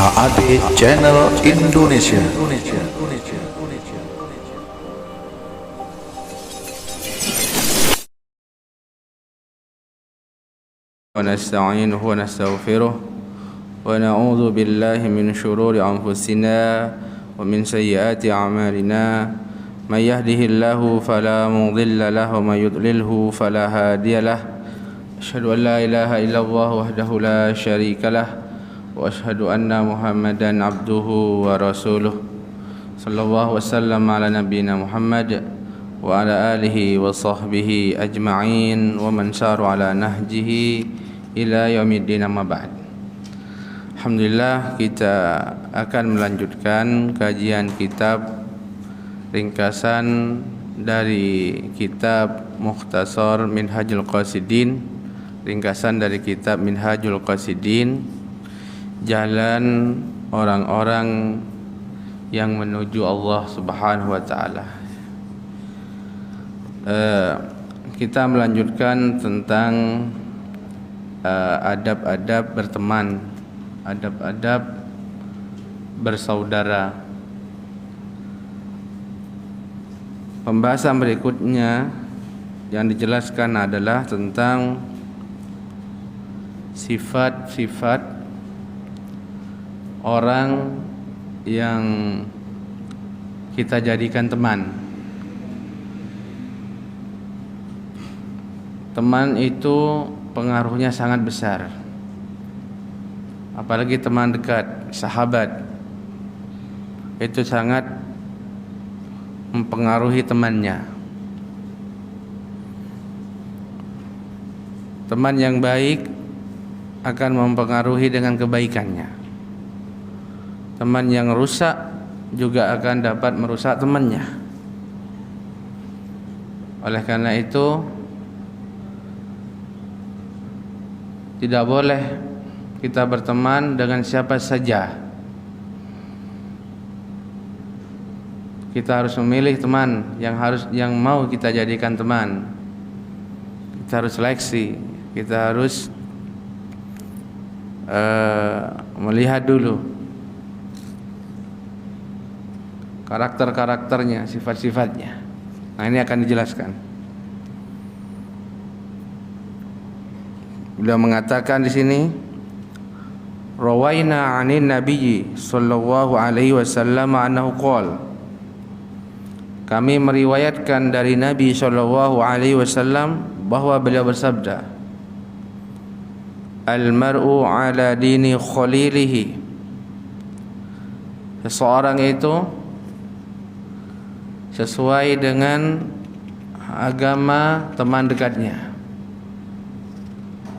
HAD Channel Indonesia. ونستعينه ونستغفره ونعوذ بالله من شرور أنفسنا ومن سيئات أعمالنا من يهده الله فلا مضل له ومن يضلله فلا هادي له أشهد أن لا إله إلا الله وحده لا شريك له وأشهد أن محمدا عبده ورسوله صلى الله وسلم على نبينا محمد وعلى آله وصحبه أجمعين ومن سار على نهجه إلى يوم الدين أما بعد. Alhamdulillah, kita akan melanjutkan kajian kitab ringkasan dari kitab Mukhtasar Minhajul Qasidin, ringkasan dari kitab Minhajul Qasidin, jalan orang-orang yang menuju Allah Subhanahu wa taala. Kita melanjutkan tentang adab-adab berteman, adab-adab bersaudara. Pembahasan berikutnya yang dijelaskan adalah tentang sifat-sifat orang yang kita jadikan teman. Teman itu pengaruhnya sangat besar, apalagi teman dekat, sahabat, itu sangat mempengaruhi temannya. Teman yang baik akan mempengaruhi dengan kebaikannya. Teman yang rusak juga akan dapat merusak temannya. Oleh karena itu, tidak boleh kita berteman dengan siapa saja. Kita harus memilih teman yang mau kita jadikan teman. Kita harus seleksi. Kita harus melihat dulu karakter-karakternya, sifat-sifatnya. Nah, ini akan dijelaskan. Beliau mengatakan di sini, rawaina 'anin nabiyyi sallallahu alaihi wasallam annahu qala, kami meriwayatkan dari Nabi sallallahu alaihi wasallam bahwa beliau bersabda, al-mar'u 'ala dini khalilihi, seseorang itu sesuai dengan agama teman dekatnya,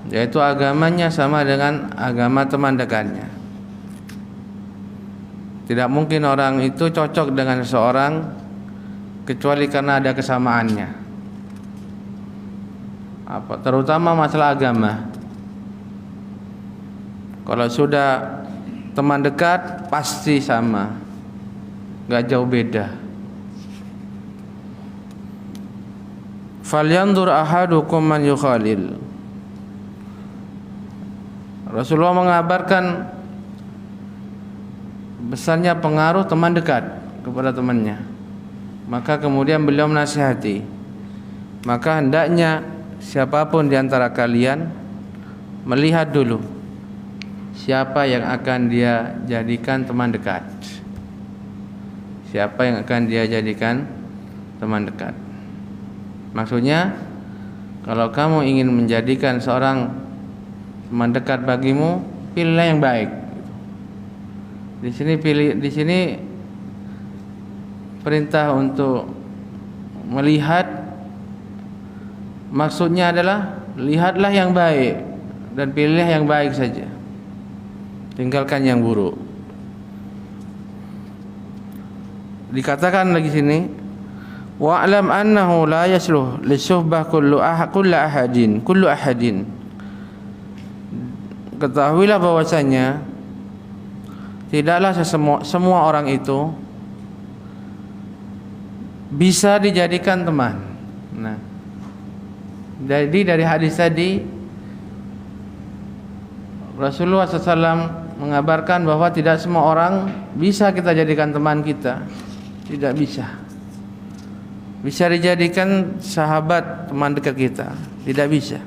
yaitu agamanya sama dengan agama teman dekatnya. Tidak mungkin orang itu cocok dengan seseorang kecuali karena ada kesamaannya, terutama masalah agama. Kalau sudah teman dekat pasti sama, gak jauh beda. Falyanzur ahadukum man yukhalil. Rasulullah mengabarkan besarnya pengaruh teman dekat kepada temannya. Maka kemudian beliau menasihati, maka hendaknya siapapun di antara kalian melihat dulu siapa yang akan dia jadikan teman dekat. Siapa yang akan dia jadikan teman dekat. Maksudnya, kalau kamu ingin menjadikan seorang teman dekat bagimu, pilihlah yang baik. Di sini perintah untuk melihat, maksudnya adalah lihatlah yang baik dan pilihlah yang baik saja. Tinggalkan yang buruk. Dikatakan lagi sini, wa'lam annahu la yasluh lisuhbah kullu ahadin. Ketahuilah bahwasanya tidaklah semua orang itu bisa dijadikan teman. Nah, jadi dari hadis tadi Rasulullah SAW mengabarkan bahwa tidak semua orang bisa kita jadikan teman kita. Tidak bisa. Bisa dijadikan sahabat, teman dekat kita. Tidak bisa.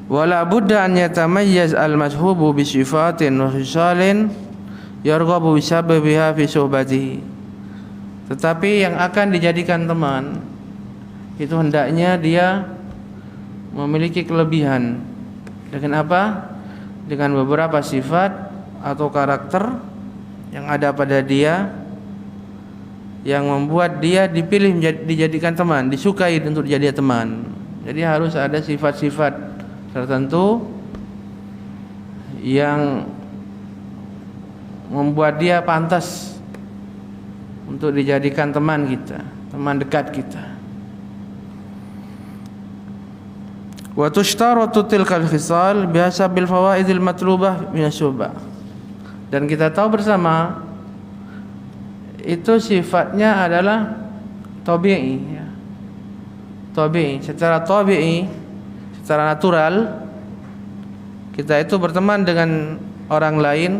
Wala budda an yatamayyaz al-mashhubu bi sifatin wa khisalin yarghabu bisababiha fi suhbatihi. Tetapi yang akan dijadikan teman itu hendaknya dia memiliki kelebihan. Dengan apa? Dengan beberapa sifat atau karakter yang ada pada dia yang membuat dia dipilih dijadikan teman, disukai untuk jadi teman. Jadi harus ada sifat-sifat tertentu yang membuat dia pantas untuk dijadikan teman kita, teman dekat kita. Wa tushtaratu tilkal khisal bihasabil fawaidil matlubah minasyubah. Dan kita tahu bersama itu sifatnya adalah tabi'i ya. Tabi'i, secara tabi'i, secara natural kita itu berteman dengan orang lain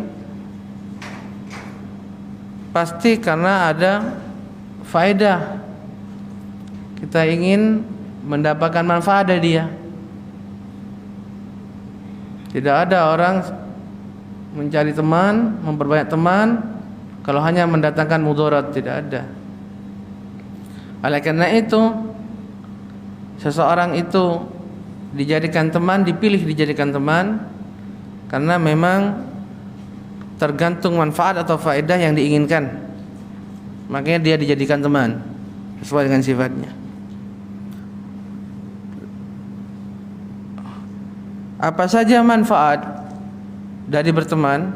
pasti karena ada faedah. Kita ingin mendapatkan manfaat dari dia. Tidak ada orang mencari teman, memperbanyak teman kalau hanya mendatangkan mudarat, tidak ada. Oleh karena itu, seseorang itu dijadikan teman, dipilih dijadikan teman karena memang tergantung manfaat atau faedah yang diinginkan. Makanya dia dijadikan teman sesuai dengan sifatnya. Apa saja manfaat dari berteman,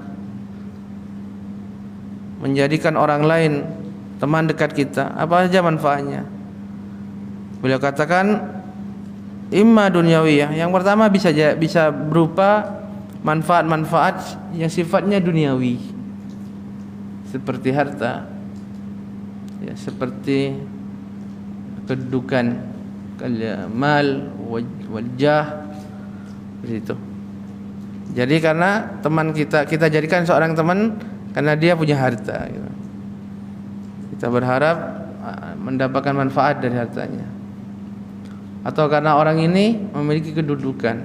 menjadikan orang lain teman dekat kita? Apa saja manfaatnya? Beliau katakan imma dunyawiyah. Yang pertama bisa berupa manfaat-manfaat yang sifatnya duniawi, seperti harta, ya, seperti kedudukan, mal, wajah. Begitu. Jadi karena teman kita jadikan seorang teman karena dia punya harta gitu. Kita berharap mendapatkan manfaat dari hartanya. Atau karena orang ini memiliki kedudukan,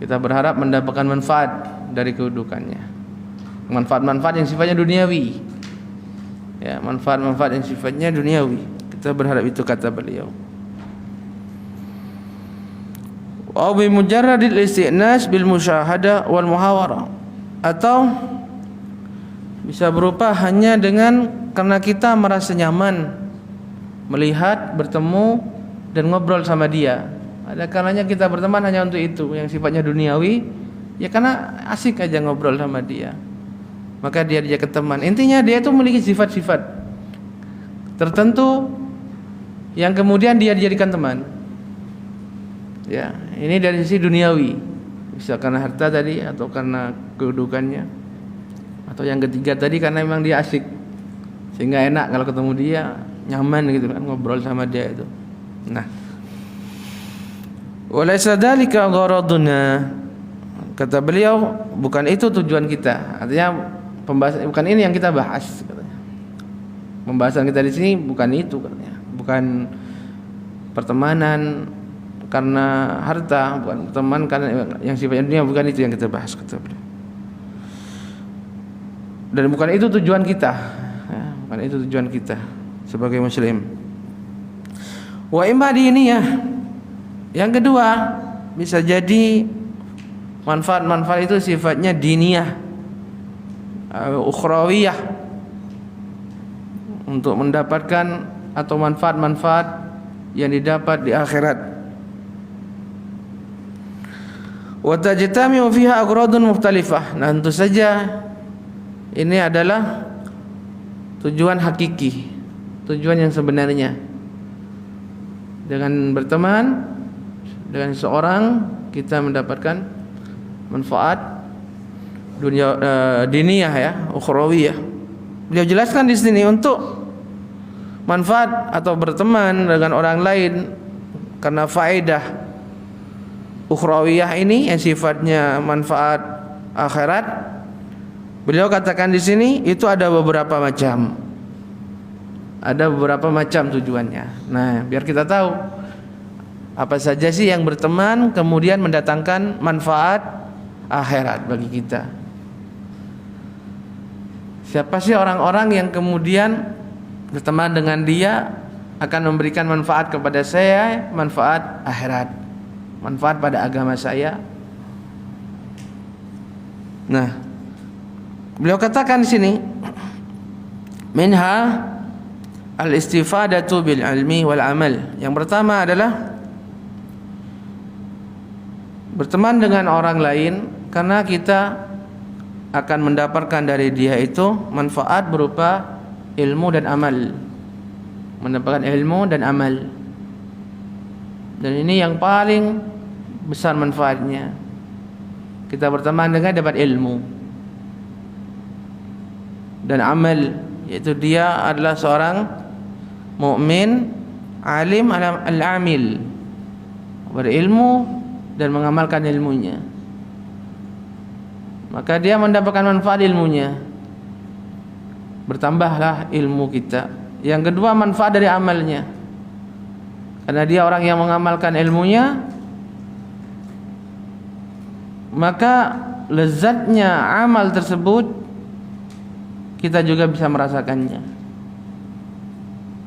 kita berharap mendapatkan manfaat dari kedudukannya. Manfaat-manfaat yang sifatnya duniawi. Ya, manfaat-manfaat yang sifatnya duniawi. Kita berharap itu, kata beliau. Wa bi mujarradil isti'nas bil musyahadah wal muhawarah, atau bisa berupa hanya dengan karena kita merasa nyaman melihat, bertemu dan ngobrol sama dia. Ada kalanya kita berteman hanya untuk itu yang sifatnya duniawi, ya karena asik aja ngobrol sama dia, maka dia dijadikan teman. Intinya dia itu memiliki sifat-sifat tertentu yang kemudian dia dijadikan teman. Ya, ini dari sisi duniawi, bisa karena harta tadi, atau karena kedudukannya, atau yang ketiga tadi karena memang dia asik, sehingga enak kalau ketemu dia, nyaman gitu kan ngobrol sama dia itu. Nah, walaysa dzalika gharaduna, kata beliau, bukan itu tujuan kita. Artinya pembahasan bukan ini yang kita bahas katanya. Pembahasan kita di sini bukan itu katanya. Bukan pertemanan karena harta, bukan teman karena yang sifatnya dunia, bukan itu yang kita bahas, kata beliau. Dan bukan itu tujuan kita, ya, bukan itu tujuan kita sebagai muslim. Wa imma diniyah, yang kedua bisa jadi manfaat-manfaat itu sifatnya diniyah, ukhrawiyah, untuk mendapatkan atau manfaat-manfaat yang didapat di akhirat. Wa tajtami'u fiha agradun mukhtalifah. Nah, tentu saja ini adalah tujuan hakiki, tujuan yang sebenarnya. Dengan berteman dengan seorang kita mendapatkan manfaat dunia, diniyah ya, ukhrawiyah. Beliau jelaskan di sini untuk manfaat atau berteman dengan orang lain karena faedah ukhrawiyah ini yang sifatnya manfaat akhirat, beliau katakan di sini itu ada beberapa macam. Ada beberapa macam tujuannya. Nah, biar kita tahu apa saja sih yang berteman kemudian mendatangkan manfaat akhirat bagi kita. Siapa sih orang-orang yang kemudian berteman dengan dia akan memberikan manfaat kepada saya, manfaat akhirat, manfaat pada agama saya. Nah, beliau katakan di sini, minha al-istifadatu bil ilmi wal amal. Yang pertama adalah berteman dengan orang lain karena kita akan mendapatkan dari dia itu manfaat berupa ilmu dan amal. Mendapatkan ilmu dan amal. Dan ini yang paling besar manfaatnya. Kita berteman dengan dapat ilmu dan amal, yaitu dia adalah seorang mukmin, alim al-amil, berilmu dan mengamalkan ilmunya. Maka dia mendapatkan manfaat ilmunya, bertambahlah ilmu kita. Yang kedua, manfaat dari amalnya, karena dia orang yang mengamalkan ilmunya, maka lezatnya amal tersebut kita juga bisa merasakannya.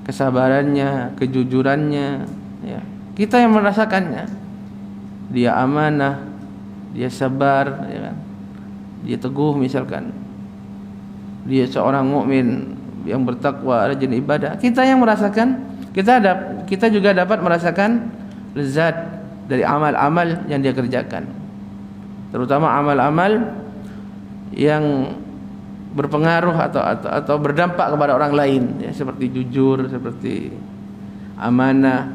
Kesabarannya, kejujurannya, ya, kita yang merasakannya. Dia amanah, dia sabar, ya kan? Dia teguh misalkan. Dia seorang mukmin yang bertakwa, rajin ibadah. Kita yang merasakan, kita juga dapat merasakan lezat dari amal-amal yang dia kerjakan. Terutama amal-amal yang berpengaruh atau berdampak kepada orang lain, ya, seperti jujur, seperti amanah.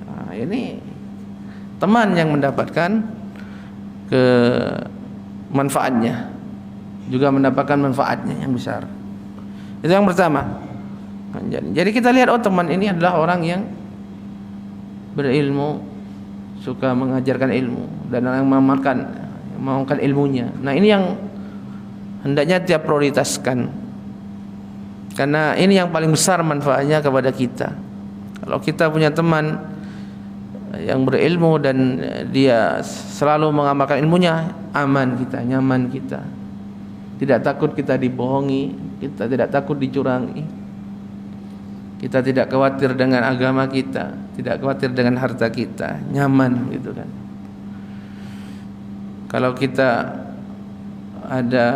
Nah, ini teman yang mendapatkan manfaatnya, juga mendapatkan manfaatnya yang besar. Itu yang pertama. Jadi kita lihat, oh, teman ini adalah orang yang berilmu, suka mengajarkan ilmu dan yang mengamalkan ilmunya. Nah, ini yang hendaknya dia prioritaskan, karena ini yang paling besar manfaatnya kepada kita. Kalau kita punya teman yang berilmu dan dia selalu mengamalkan ilmunya, aman kita, nyaman kita, tidak takut kita dibohongi, kita tidak takut dicurangi, kita tidak khawatir dengan agama kita, tidak khawatir dengan harta kita, nyaman gitu kan. Kalau kita ada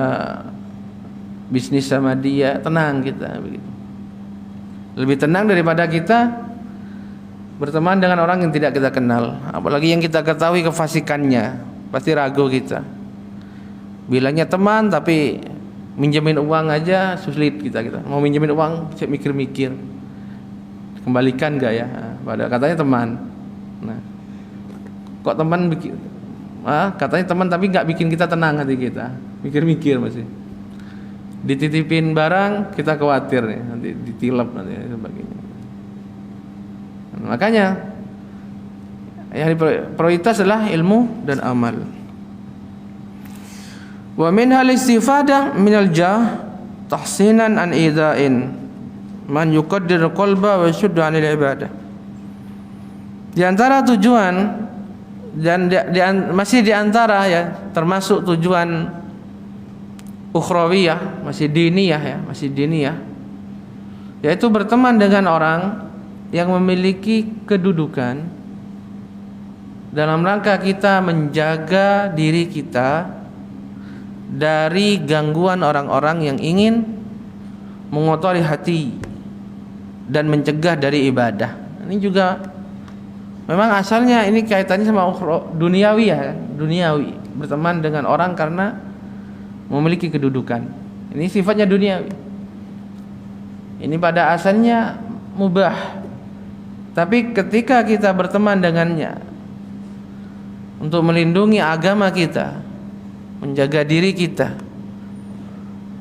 bisnis sama dia, tenang kita begitu. Lebih tenang daripada kita berteman dengan orang yang tidak kita kenal, apalagi yang kita ketahui kefasikannya. Pasti ragu kita. Bilangnya teman tapi minjemin uang aja sulit kita. Mau minjemin uang saya mikir-mikir, kembalikan gak ya? Padahal katanya teman. Nah, kok teman bikin? Katanya teman tapi nggak bikin kita tenang hati kita, mikir-mikir masih. Dititipin barang kita khawatir nih, nanti ditilap nanti dan sebagainya. Makanya yang prioritas adalah ilmu dan amal. Wa min hal istifadah minal jah tahsinan an idain man yuqaddir qalba wa yashuddu anil ibadah. Di antara tujuan dan masih di antara, ya, termasuk tujuan ukhrawiyah, masih diniyah, yaitu berteman dengan orang yang memiliki kedudukan dalam rangka kita menjaga diri kita dari gangguan orang-orang yang ingin mengotori hati dan mencegah dari ibadah. Ini juga memang asalnya ini kaitannya sama duniawi, ya, duniawi, berteman dengan orang karena memiliki kedudukan. Ini sifatnya duniawi. Ini pada asalnya mubah. Tapi ketika kita berteman dengannya untuk melindungi agama kita, menjaga diri kita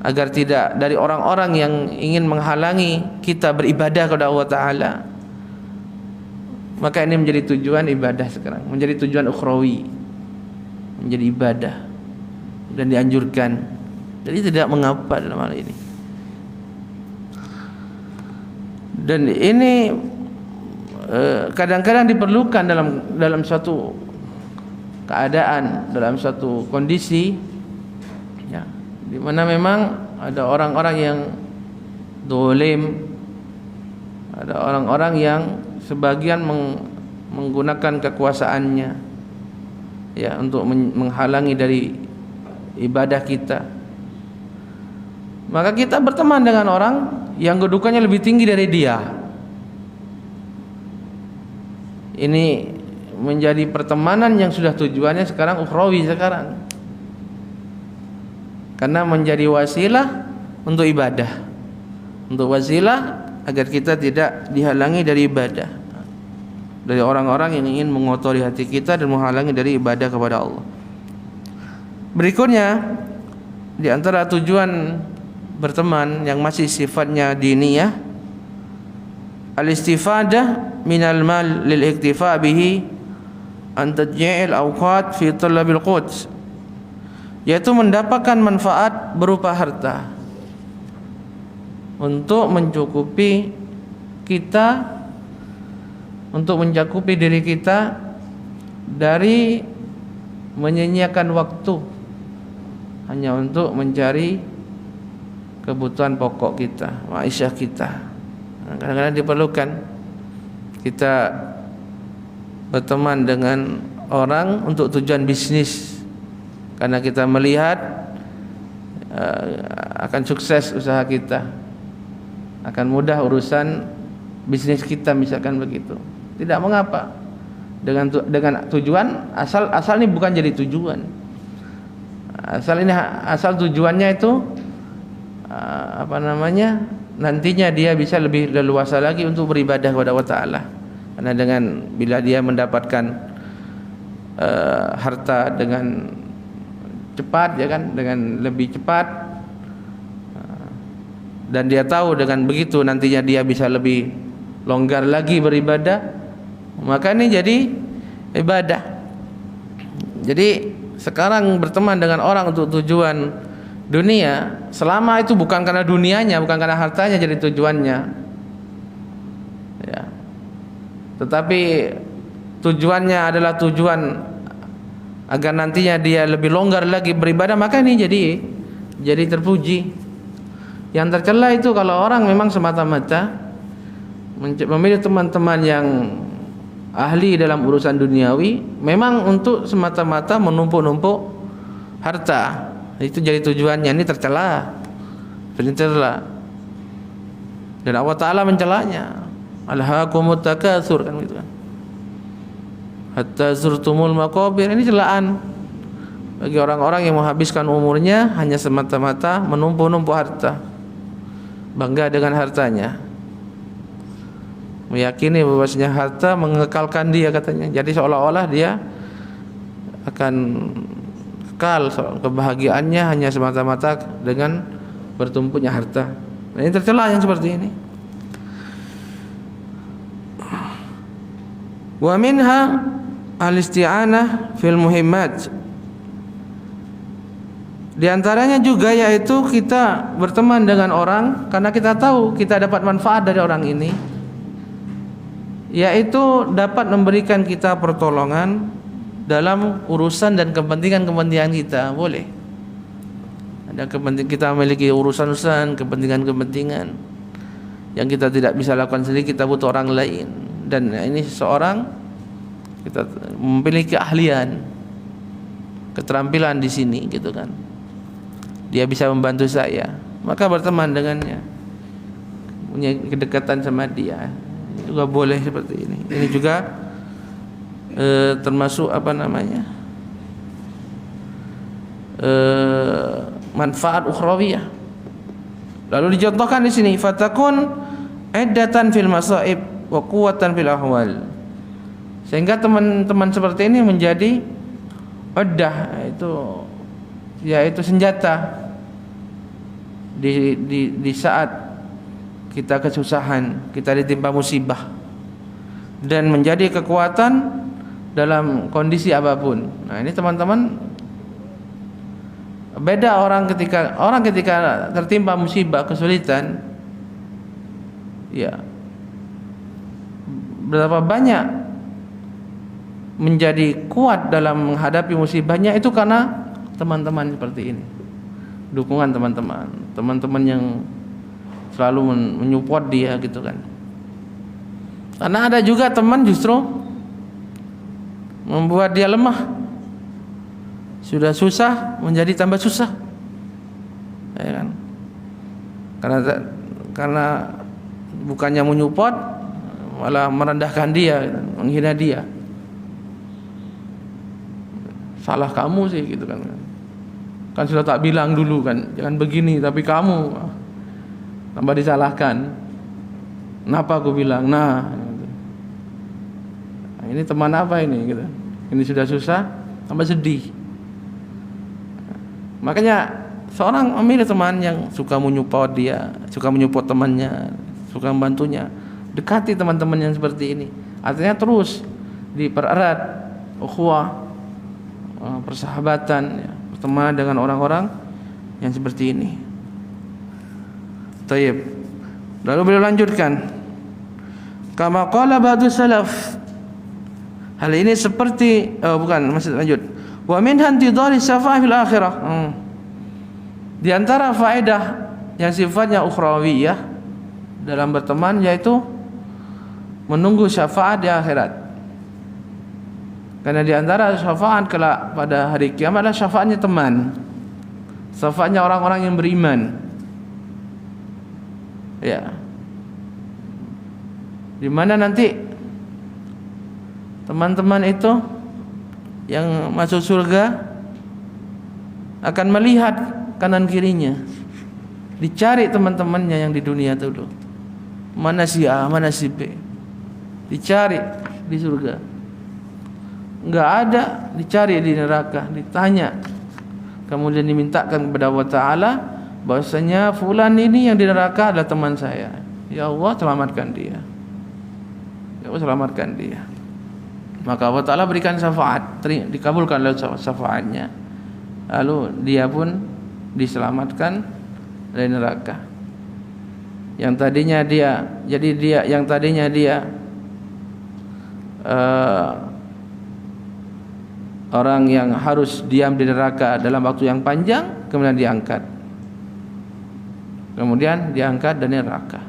agar tidak dari orang-orang yang ingin menghalangi kita beribadah kepada Allah Ta'ala, maka ini menjadi tujuan ibadah sekarang, menjadi tujuan ukhrawi, menjadi ibadah dan dianjurkan. Jadi tidak mengapa dalam hal ini. Dan ini kadang-kadang diperlukan dalam suatu keadaan, dalam suatu kondisi, ya, di mana memang ada orang-orang yang dolim, ada orang-orang yang sebagian menggunakan kekuasaannya, ya, untuk menghalangi dari ibadah kita. Maka kita berteman dengan orang yang kedudukannya lebih tinggi dari dia. Ini menjadi pertemanan yang sudah tujuannya sekarang ukhrawi sekarang, karena menjadi wasilah untuk ibadah, untuk wasilah agar kita tidak dihalangi dari ibadah, dari orang-orang yang ingin mengotori hati kita dan menghalangi dari ibadah kepada Allah. Berikutnya, di antara tujuan berteman yang masih sifatnya diniyah, al-istifadah minal mal lil iktifa bihi an tadji'il awqat fi talabil quds, yaitu mendapatkan manfaat berupa harta untuk mencukupi kita, untuk mencakupi diri kita dari menyia-nyiakan waktu hanya untuk mencari kebutuhan pokok kita, ma'isyah kita. Kadang-kadang diperlukan kita berteman dengan orang untuk tujuan bisnis, karena kita melihat akan sukses usaha kita, akan mudah urusan bisnis kita, misalkan begitu. Tidak mengapa dengan tujuan, asal ini bukan jadi tujuan. Asal tujuannya itu nantinya dia bisa lebih leluasa lagi untuk beribadah kepada Allah Ta'ala. Karena bila dia mendapatkan harta dengan cepat, ya kan, dengan lebih cepat, dan dia tahu dengan begitu nantinya dia bisa lebih longgar lagi beribadah, maka ini jadi ibadah. Jadi sekarang berteman dengan orang untuk tujuan dunia, selama itu bukan karena dunianya, bukan karena hartanya jadi tujuannya, ya, tetapi tujuannya adalah tujuan agar nantinya dia lebih longgar lagi beribadah, maka ini jadi terpuji. Yang tercela itu kalau orang memang semata-mata memilih teman-teman yang ahli dalam urusan duniawi, memang untuk semata-mata menumpuk-numpuk harta. Itu jadi tujuannya, ini tercela. Dan Allah Ta'ala mencelanya. Alhaakumut takatsur, kan gitu kan. Hatta zurtumul maqabir. Ini celaan bagi orang-orang yang menghabiskan umurnya hanya semata-mata menumpuk-numpuk harta, bangga dengan hartanya, meyakini bahwasanya harta mengekalkan dia, katanya. Jadi seolah-olah dia akan kekal kebahagiaannya hanya semata-mata dengan bertumpuknya harta. Nah, ini tercela yang seperti ini. Wa minha al-isti'anah fil muhimmat. Di antaranya juga yaitu kita berteman dengan orang karena kita tahu kita dapat manfaat dari orang ini, yaitu dapat memberikan kita pertolongan dalam urusan dan kepentingan-kepentingan kita. Boleh ada kepentingan, kita memiliki urusan-urusan, kepentingan-kepentingan yang kita tidak bisa lakukan sendiri, kita butuh orang lain. Dan ini seseorang, kita memiliki keahlian, keterampilan di sini, gitu kan, dia bisa membantu saya, maka berteman dengannya, punya kedekatan sama dia, juga boleh seperti ini. Ini juga termasuk manfaat ukhrawiyah. Lalu dicontohkan di sini, fatakun iddatan fil masaib wa quwwatan fil ahwal, sehingga teman-teman seperti ini menjadi iddah, yaitu senjata di saat kita kesusahan, kita ditimpa musibah, dan menjadi kekuatan dalam kondisi apapun. Nah, ini teman-teman Beda orang ketika tertimpa musibah, kesulitan, ya berapa banyak menjadi kuat dalam menghadapi musibahnya itu karena teman-teman seperti ini. Dukungan teman-teman yang selalu menyupport dia gitu kan. Karena ada juga teman justru membuat dia lemah. Sudah susah menjadi tambah susah, ya kan? Karena bukannya menyupport, malah merendahkan dia, menghina dia. Salah kamu sih gitu kan. Kan sudah tak bilang dulu kan, jangan begini, tapi kamu tambah disalahkan. Kenapa aku bilang? Nah, ini teman apa ini gitu. Ini sudah susah, tambah sedih. Makanya seorang memilih teman yang suka menyupport dia, suka menyupport temannya, suka membantunya. Dekati teman-teman yang seperti ini. Artinya terus dipererat ukhuwah, persahabatan, ya, berteman dengan orang-orang yang seperti ini. Tayyib. Lalu beliau lanjutkan, kama qala ba'du salaf. Hal ini seperti masih lanjut. Wa min hantidari syafa'ah fil akhirah. Di antara faedah yang sifatnya ukhrawiyah dalam berteman yaitu menunggu syafaat di akhirat. Karena di antara syafaat kelak pada hari kiamat adalah syafaatnya teman. Syafaatnya orang-orang yang beriman. Ya. Di mana nanti teman-teman itu yang masuk surga akan melihat kanan kirinya, dicari teman-temannya yang di dunia dulu, mana si A, mana si B, dicari di surga, nggak ada, dicari di neraka, ditanya, kemudian dimintakan kepada Allah Ta'ala bahwasanya fulan ini yang di neraka adalah teman saya. Ya Allah, selamatkan dia. Ya Allah, selamatkan dia. Maka Allah Ta'ala berikan syafaat, dikabulkan oleh syafaatnya. Lalu dia pun diselamatkan dari neraka. Yang tadinya dia orang yang harus diam di neraka dalam waktu yang panjang, kemudian diangkat. Kemudian diangkat dari neraka.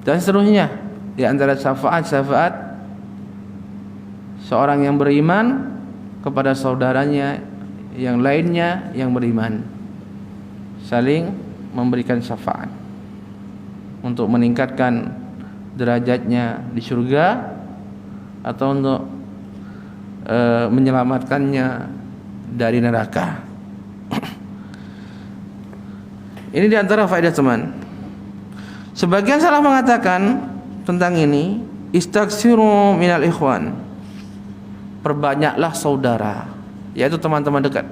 Dan seterusnya. Di antara syafaat-syafaat seorang yang beriman kepada saudaranya yang lainnya yang beriman, saling memberikan syafaat untuk meningkatkan derajatnya di surga atau untuk menyelamatkannya dari neraka. Ini di antara faedah teman. Sebagian salah mengatakan tentang ini, istaksiru minal ikhwan, perbanyaklah saudara, yaitu teman-teman dekat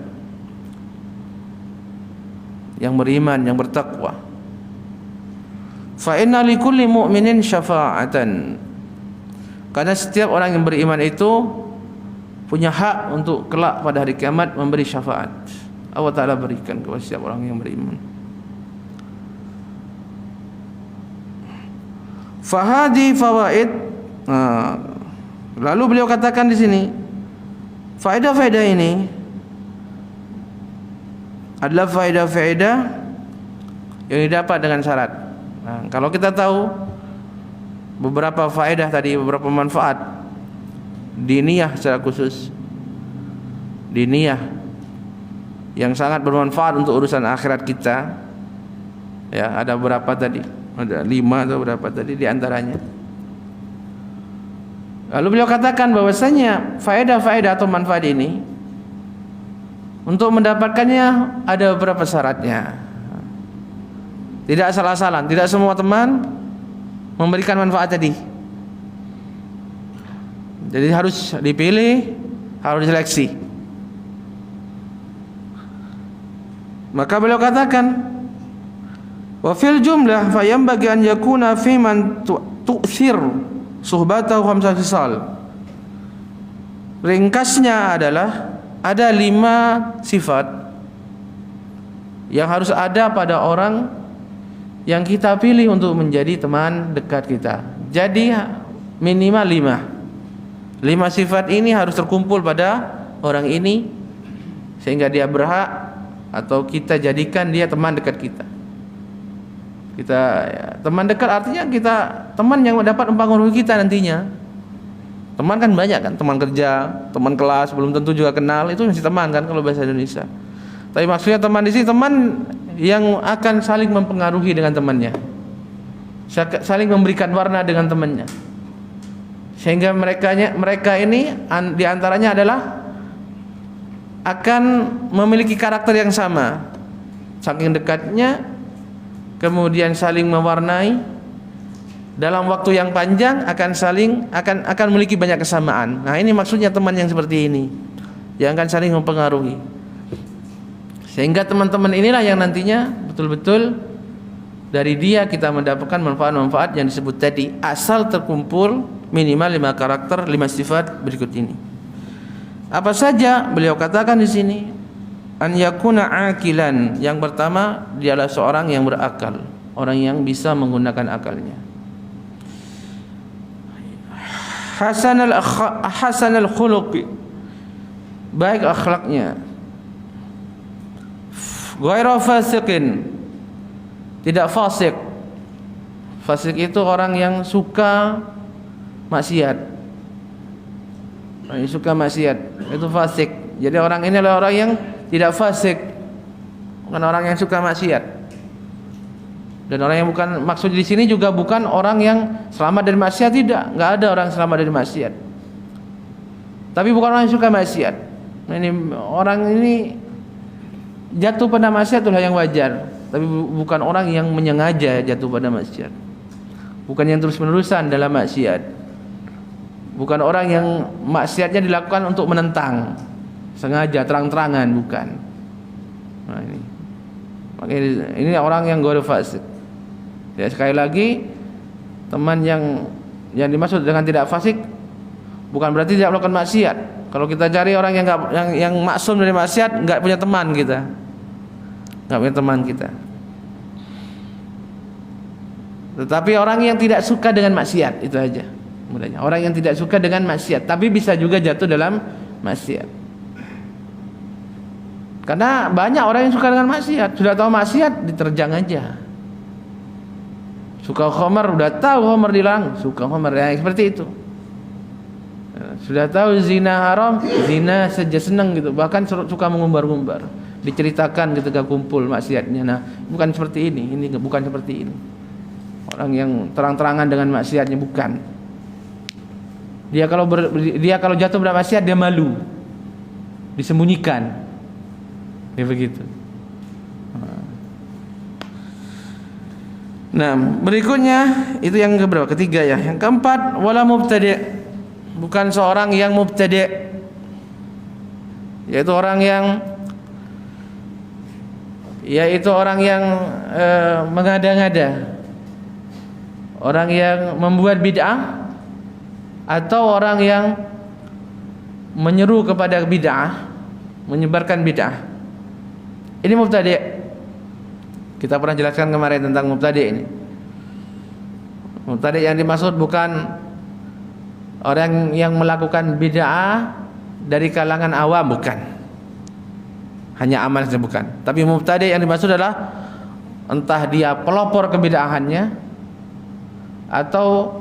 yang beriman, yang bertakwa. Fa inna likulli mu'minin syafa'atan, karena setiap orang yang beriman itu punya hak untuk kelak pada hari kiamat memberi syafaat. Allah Ta'ala berikan kepada setiap orang yang beriman. Fahadi fawaid. Lalu beliau katakan di sini, faedah-faedah ini adalah faedah-faedah yang didapat dengan syarat. Kalau kita tahu beberapa faedah tadi, beberapa manfaat diniyah secara khusus, diniyah yang sangat bermanfaat untuk urusan akhirat kita. Ya, ada berapa tadi? Ada 5 atau berapa tadi di antaranya. Lalu beliau katakan bahwasanya faedah-faedah atau manfaat ini untuk mendapatkannya ada beberapa syaratnya. Tidak asal-asalan, tidak semua teman memberikan manfaat tadi. Jadi harus dipilih, harus diseleksi. Maka beliau katakan, wa fil jumlah fa yanbaghi an yakuna fi man tu'thir suhbatahu khamsa khisal. Ringkasnya adalah ada 5 sifat yang harus ada pada orang yang kita pilih untuk menjadi teman dekat kita. Jadi minimal 5 sifat ini harus terkumpul pada orang ini sehingga dia berhak atau kita jadikan dia teman dekat kita. Teman dekat artinya kita teman yang dapat mempengaruhi kita nantinya. Teman kan banyak kan, teman kerja, teman kelas, belum tentu juga kenal, itu masih teman kan kalau bahasa Indonesia. Tapi maksudnya teman di sini teman yang akan saling mempengaruhi dengan temannya, saling memberikan warna dengan temannya, sehingga mereka ini diantaranya adalah akan memiliki karakter yang sama, saking dekatnya, kemudian saling mewarnai dalam waktu yang panjang, akan memiliki banyak kesamaan. Nah, ini maksudnya teman yang seperti ini, yang akan saling mempengaruhi. Sehingga teman-teman inilah yang nantinya betul-betul dari dia kita mendapatkan manfaat-manfaat yang disebut tadi, asal terkumpul minimal 5 karakter, 5 sifat berikut ini. Apa saja? Beliau katakan di sini, an yakuna akilan. Yang pertama, dialah seorang yang berakal, orang yang bisa menggunakan akalnya. Hasanal khuluqi, baik akhlaknya. Ghairu fasiqin, tidak fasik. Fasik itu orang yang suka maksiat. Orang yang suka maksiat itu fasik. Jadi orang ini adalah orang yang tidak fasik, bukan orang yang suka maksiat. Dan orang yang bukan, maksud di sini juga bukan orang yang selamat dari maksiat, tidak. Enggak ada orang selamat dari maksiat. Tapi bukan orang yang suka maksiat. Nah, ini orang ini jatuh pada maksiat itulah yang wajar, tapi bukan orang yang menyengaja jatuh pada maksiat. Bukan yang terus-menerusan dalam maksiat. Bukan orang yang maksiatnya dilakukan untuk menentang, sengaja terang-terangan, bukan. Nah, ini orang yang ghairu fasik. Ya, sekali lagi, teman yang dimaksud dengan tidak fasik bukan berarti tidak melakukan maksiat. Kalau kita cari orang yang maksum dari maksiat, enggak punya teman kita. Enggak punya teman kita. Tetapi orang yang tidak suka dengan maksiat, itu aja mudahnya. Orang yang tidak suka dengan maksiat, tapi bisa juga jatuh dalam maksiat. Karena banyak orang yang suka dengan maksiat, sudah tahu maksiat diterjang aja. Suka khamar, udah tahu khamar dilarang, suka khamar, ya, seperti itu. Sudah tahu zina haram, zina saja senang gitu, bahkan suka mengumbar-umbar, diceritakan ketika kumpul maksiatnya. Nah, bukan seperti ini bukan seperti ini. Orang yang terang-terangan dengan maksiatnya, bukan. Dia kalau jatuh pada maksiat, dia malu, disembunyikan, dia begitu. Nah, berikutnya itu yang keberapa? Ketiga ya. Yang keempat, wala mubtadi', bukan seorang yang mubtadi', yaitu orang yang mengada-ngada, orang yang membuat bid'ah, atau orang yang menyeru kepada bid'ah, menyebarkan bid'ah. Ini mubtadi'. Kita pernah jelaskan kemarin tentang mubtadi' ini. Mubtadi' yang dimaksud bukan orang yang melakukan bid'ah dari kalangan awam, bukan. Hanya amal saja, bukan. Tapi mubtadi' yang dimaksud adalah entah dia pelopor kebid'ahannya atau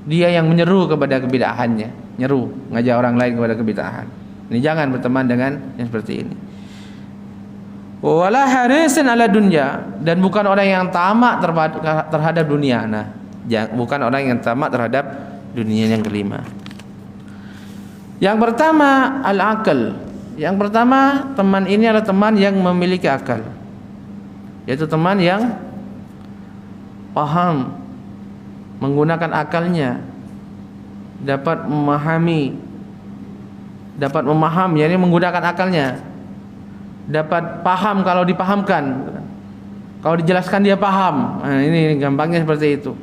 dia yang menyeru kepada kebid'ahannya, ngajak orang lain kepada kebid'ahan. Ini jangan berteman dengan yang seperti ini. Wala harisan ala dunya, dan bukan orang yang tamak terhadap dunia. Nah, bukan orang yang tamak terhadap dunia. Yang kelima, yang pertama al-akal. Yang pertama, teman ini adalah teman yang memiliki akal, yaitu teman yang paham, menggunakan akalnya, dapat memaham, yakni menggunakan akalnya, dapat paham kalau dipahamkan, kalau dijelaskan dia paham. Nah, ini gampangnya seperti itu.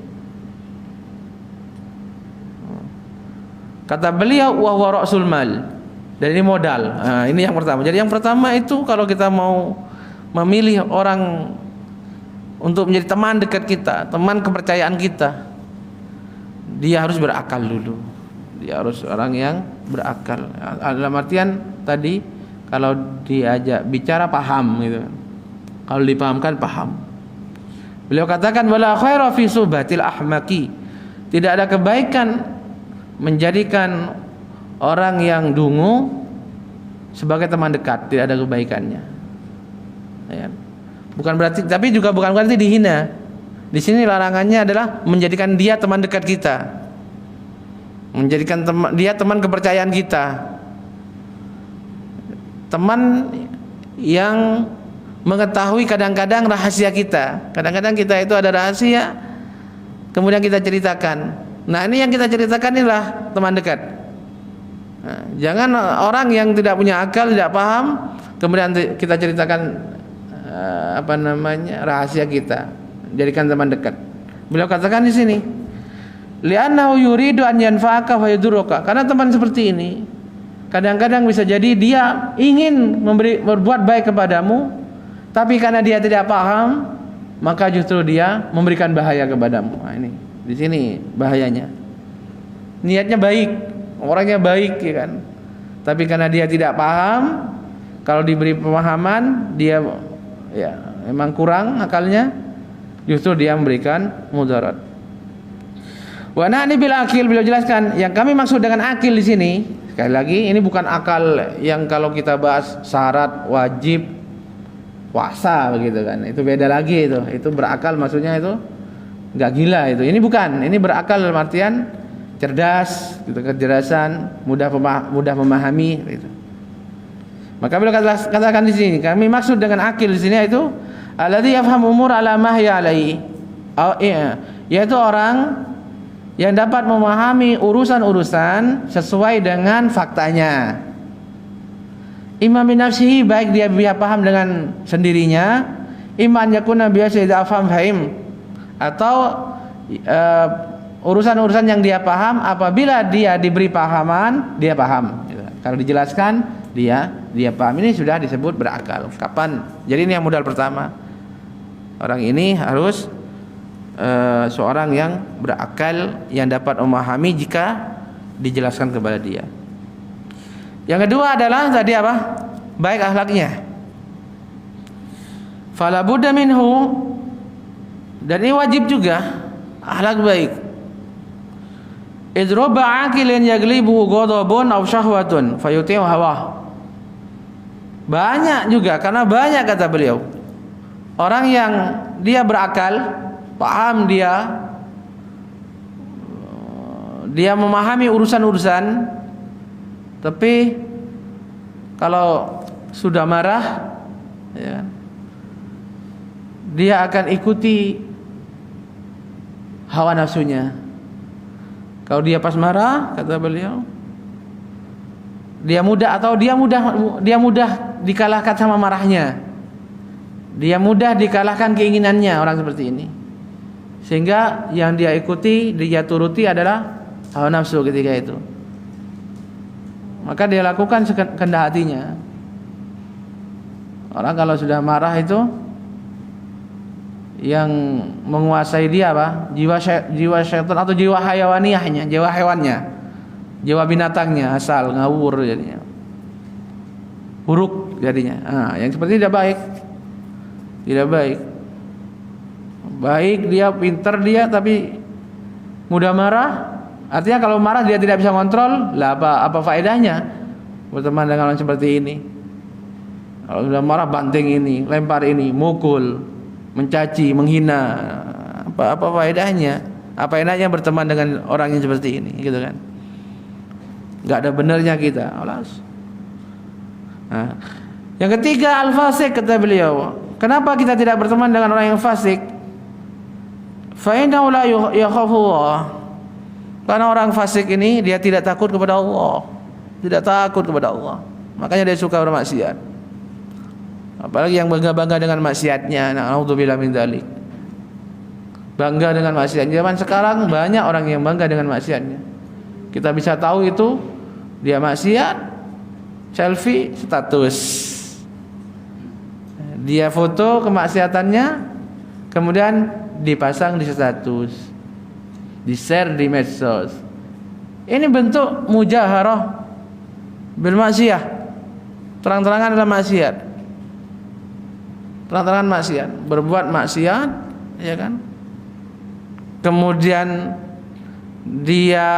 Kata beliau, wa huwa ra'sul mal, Dan ini modal. Nah, ini yang pertama. Jadi yang pertama itu kalau kita mau memilih orang untuk menjadi teman dekat kita, teman kepercayaan kita, dia harus berakal dulu. Dia harus orang yang berakal. Dalam artian tadi kalau diajak bicara paham gitu. Kalau dipahamkan paham. Beliau katakan wala khaira fi suhbatil ahmaqi. Tidak ada kebaikan menjadikan orang yang dungu sebagai teman dekat, tidak ada kebaikannya. Ya. Bukan berarti, tapi juga bukan berarti dihina. Di sini larangannya adalah menjadikan dia teman dekat kita, menjadikan dia teman kepercayaan kita, teman yang mengetahui kadang-kadang rahasia kita. Kadang-kadang kita itu ada rahasia, kemudian kita ceritakan. Nah, ini yang kita ceritakan inilah teman dekat. Nah, jangan orang yang tidak punya akal, tidak paham, kemudian kita ceritakan rahasia kita, jadikan teman dekat. Beliau katakan di sini, li'annahu yuridu an yanfa'aka fa yadurruka. Karena teman seperti ini kadang-kadang bisa jadi dia ingin berbuat baik kepadamu, tapi karena dia tidak paham, maka justru dia memberikan bahaya kepadamu. Nah, ini di sini bahayanya. Niatnya baik, orangnya baik, ya kan? Tapi karena dia tidak paham, kalau diberi pemahaman, dia ya memang kurang akalnya, justru dia memberikan mudarat. Wa na'ni bil akil, beliau jelaskan, yang kami maksud dengan akil di sini, sekali lagi ini bukan akal yang kalau kita bahas syarat wajib puasa begitu kan, itu beda lagi. Itu berakal maksudnya itu nggak gila itu. Ini bukan, ini berakal dalam artian cerdas, gitu, kecerdasan, mudah memahami gitu. Maka beliau katakan di sini, kami maksud dengan akil di sini itu alladzi yafhamu umur ala ma hiya alaihi, yaitu orang yang dapat memahami urusan-urusan sesuai dengan faktanya. Imam bin nafsihi, baik dia paham dengan sendirinya, iman yakuna biasa idza afham fahim, atau urusan-urusan yang dia paham apabila dia diberi pahaman dia paham. Kalau dijelaskan dia paham. Ini sudah disebut berakal. Kapan? Jadi ini yang modal pertama. Orang ini harus seorang yang berakal, yang dapat memahami jika dijelaskan kepada dia. Yang kedua adalah tadi apa? Baik akhlaknya. Fala budda minhu, dan ini wajib juga akhlak baik. Idroba akilin yaglibuhu ghadabun aw syahwatun fayuti'u hawa. Banyak juga, karena banyak kata beliau orang yang dia berakal, paham dia memahami urusan-urusan, tapi kalau sudah marah, ya, dia akan ikuti hawa nafsunya. Kalau dia pas marah, kata beliau, dia mudah dikalahkan sama marahnya. Dia mudah dikalahkan keinginannya, orang seperti ini. Sehingga yang dia ikuti, dia turuti adalah hawa nafsu ketika itu. Maka dia lakukan sekehendak hatinya. Orang kalau sudah marah itu, yang menguasai dia apa? Jiwa syaitan atau jiwa hayawaniahnya, jiwa hewannya, jiwa binatangnya, asal ngawur jadinya, buruk jadinya. Yang seperti tidak baik, tidak baik. Baik dia pintar dia, tapi mudah marah. Artinya kalau marah dia tidak bisa kontrol, lah apa faedahnya berteman dengan orang seperti ini? Kalau sudah marah banting ini, lempar ini, mukul, mencaci, menghina, apa faedahnya? Apa enaknya berteman dengan orang yang seperti ini, gitu kan? Gak ada benarnya kita. Alas. Nah, yang ketiga al-fasik, kata beliau. Kenapa kita tidak berteman dengan orang yang fasik? Fa innahu la yakhafu Allah. Karena orang fasik ini dia tidak takut kepada Allah, tidak takut kepada Allah. Makanya dia suka bermaksiat. Apalagi yang bangga-bangga dengan maksiatnya. Na'udzubillah min dzalik. Bangga dengan maksiat. Zaman sekarang banyak orang yang bangga dengan maksiatnya. Kita bisa tahu itu dia maksiat, selfie status. Dia foto kemaksiatannya, kemudian dipasang di status, di-share di medsos. Ini bentuk mujaharah bil maksiyah, terang-terangan dalam maksiat, terang-terangan maksiat, berbuat maksiat, ya kan? Kemudian dia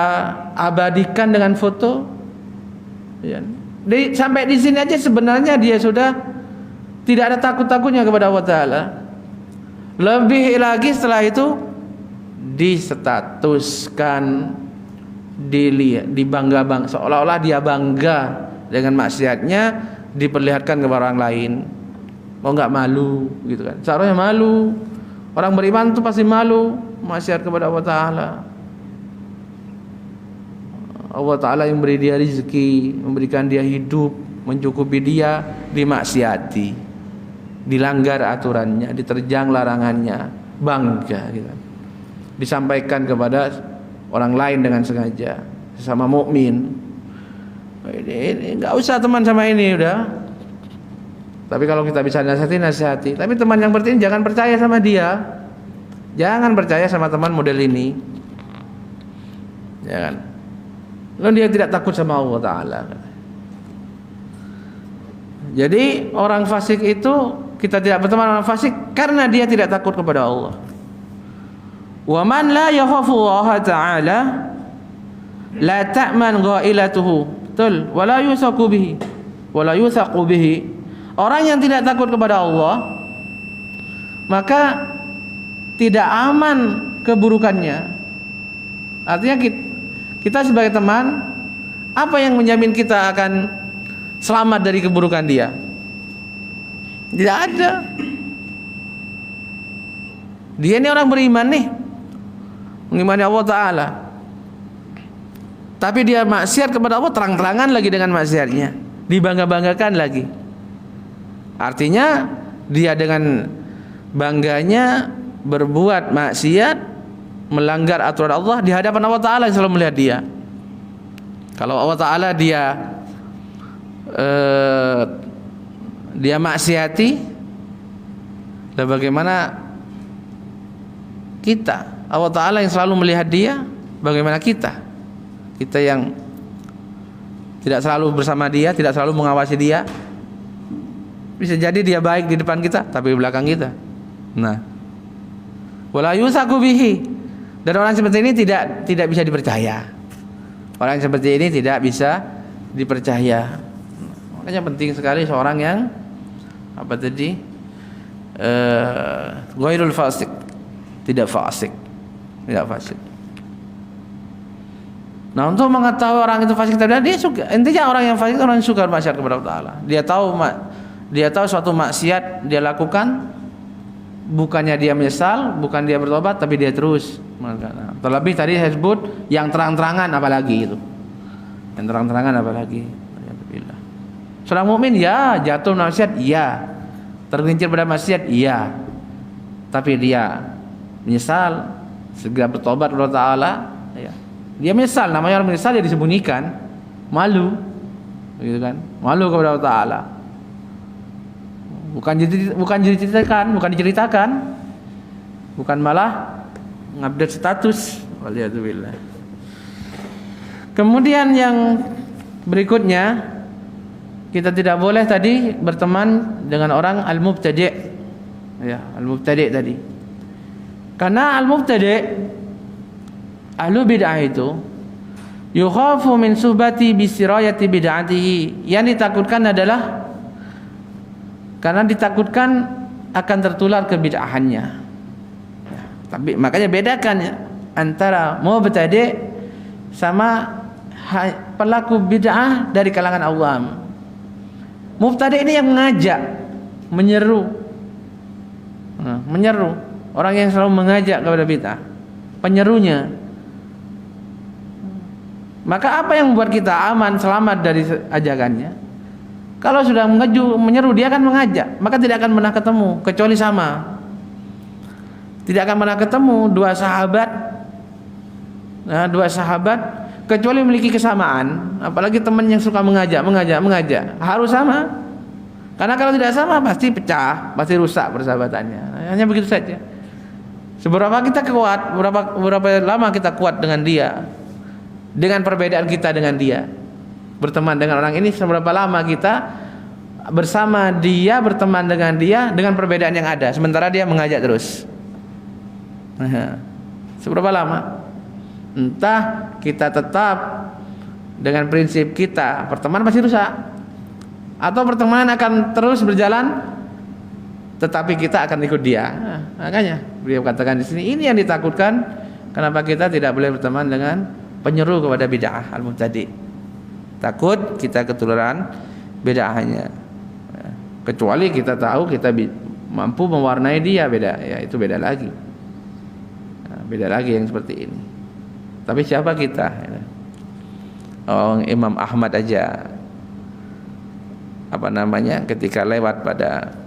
abadikan dengan foto, ya. Sampai di sini aja sebenarnya dia sudah tidak ada takut-takutnya kepada Allah Ta'ala. Lebih lagi setelah itu distatuskan, dilihat, dibangga-bangga, seolah-olah dia bangga dengan maksiatnya, diperlihatkan kepada orang lain. Mau nggak malu gitu kan? Seharusnya malu. Orang beriman itu pasti malu maksiat kepada Allah Ta'ala. Allah Ta'ala yang beri dia rezeki, memberikan dia hidup, mencukupi dia, dimaksiati, dilanggar aturannya, diterjang larangannya, bangga gitu. Disampaikan kepada orang lain dengan sengaja, sesama mukmin. Ini nggak usah teman sama ini udah. Tapi kalau kita bisa nasihati. Tapi teman yang seperti ini jangan percaya sama dia. Jangan percaya sama teman model ini. Jangan. Lalu dia tidak takut sama Allah Ta'ala. Jadi orang fasik itu, kita tidak berteman dengan orang fasik karena dia tidak takut kepada Allah. Wa man la yakhafu Allah Ta'ala la ta'man ghailatuhu. Betul, wala yusaqu bihi. Wala yusaqu bihi. Orang yang tidak takut kepada Allah, maka tidak aman keburukannya. Artinya kita sebagai teman, apa yang menjamin kita akan selamat dari keburukan dia? Tidak ada. Dia ini orang beriman nih, mengimani Allah Ta'ala, tapi dia maksiat kepada Allah terang-terangan lagi dengan maksiatnya, dibangga-banggakan lagi. Artinya dia dengan bangganya berbuat maksiat, melanggar aturan Allah di hadapan Allah Ta'ala yang selalu melihat dia. Kalau Allah Ta'ala dia maksiati, dan bagaimana kita? Allah Ta'ala yang selalu melihat dia, bagaimana kita? Kita yang tidak selalu bersama dia, tidak selalu mengawasi dia. Bisa jadi dia baik di depan kita, tapi di belakang kita. Nah, wala yusaku bihi. Dan orang seperti ini tidak bisa dipercaya. Orang seperti ini tidak bisa dipercaya. Makanya penting sekali seorang yang ghairul fasik, tidak fasik. Nah, untuk mengetahui orang itu fasik atau dia suka, intinya orang yang fasik itu orang yang suka bermaksiat kepada Allah Ta'ala. Dia tahu suatu maksiat dia lakukan, bukannya dia menyesal, bukan dia bertobat, tapi dia terus. Nah, terlebih tadi saya sebut yang terang-terangan, apalagi itu. Yang terang-terangan apalagi. Alhamdulillah. Seorang mukmin ya jatuh maksiat, iya. Tergelincir pada maksiat, iya. Tapi dia menyesal, segera bertobat kepada Allah Ta'ala, ya. Dia menyesal, namanya orang menyesal dia disembunyikan, malu, gitu kan? Malu kepada Allah Ta'ala. Bukan diceritakan, bukan malah ngupdate status. Waliyadzubillah. Kemudian yang berikutnya, kita tidak boleh tadi berteman dengan orang al-mubtadi'. Ya, al-mubtadi' tadi. Karena al-mubtadi' ahlu bid'ah itu yukhafu min suhbati bisirayati bid'atihi. Yang ditakutkan adalah karena ditakutkan akan tertular kebid'ahannya. Ya, tapi makanya bedakan ya, antara mubtadi' sama pelaku bid'ah dari kalangan awam. Mubtadi' ini yang mengajak, menyeru, orang yang selalu mengajak kepada bid'ah, penyerunya. Maka apa yang membuat kita aman, selamat dari ajakannya? Kalau sudah menyeru, dia akan mengajak, maka tidak akan pernah ketemu, kecuali sama. Tidak akan pernah ketemu dua sahabat kecuali memiliki kesamaan. Apalagi teman yang suka mengajak, harus sama. Karena kalau tidak sama pasti pecah, pasti rusak persahabatannya. Hanya begitu saja. Seberapa kita kuat, berapa lama kita kuat dengan dia, dengan perbedaan kita dengan dia. Berteman dengan orang ini seberapa lama kita bersama dia, berteman dengan dia dengan perbedaan yang ada, sementara dia mengajak terus. Seberapa lama? Entah kita tetap dengan prinsip kita, pertemanan pasti rusak, atau pertemanan akan terus berjalan tetapi kita akan ikut dia. Makanya beliau katakan di sini, ini yang ditakutkan, kenapa kita tidak boleh berteman dengan penyeru kepada bid'ah, al-mubtadi'. Takut kita ketularan bid'ahnya. Kecuali kita tahu kita mampu mewarnai dia, beda, ya itu beda lagi. Beda lagi yang seperti ini. Tapi siapa kita? Imam Ahmad aja, ketika lewat pada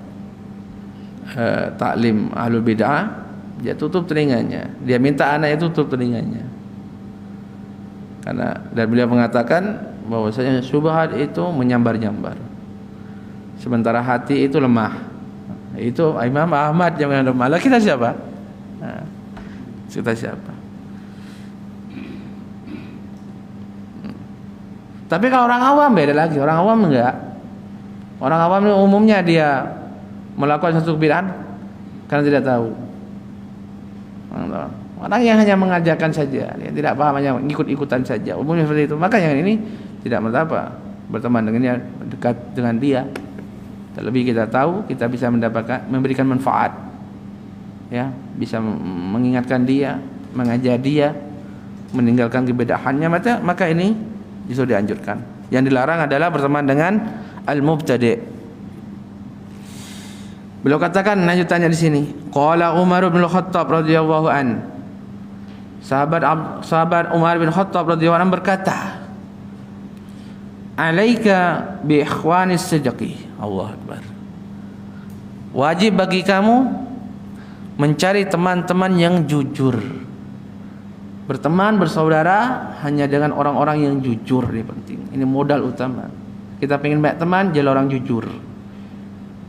taklim ahlul bid'ah, dia tutup telinganya, dia minta anaknya tutup telinganya, dan beliau mengatakan bahwasanya syubhat itu menyambar-nyambar, sementara hati itu lemah. Itu Imam Ahmad yang lemah. Lah kita siapa? Kita siapa? Tapi kalau orang awam beda lagi. Orang awam enggak. Orang awam umumnya dia melakukan satu bid'ah karena tidak tahu. Orang yang hanya mengajarkan saja, dia tidak paham, hanya ikut-ikutan saja, umumnya seperti itu. Maka yang ini tidak mengapa berteman dengannya, dekat dengan dia. Terlebih kita tahu kita bisa memberikan manfaat, ya, bisa mengingatkan dia, mengajak dia, meninggalkan kebedaannya, maka ini justru dianjurkan. Yang dilarang adalah berteman dengan al-mubtadi'. Beliau katakan lanjutannya di sini, qala Umar bin Khattab radhiyallahu an. Sahabat Umar bin Khattab radhiyallahu an berkata, "Alaika bi ikhwanis sidqi." Allahu akbar. Wajib bagi kamu mencari teman-teman yang jujur. Berteman, bersaudara hanya dengan orang-orang yang jujur, ini penting. Ini modal utama. Kita pengen banyak teman, jadi orang jujur.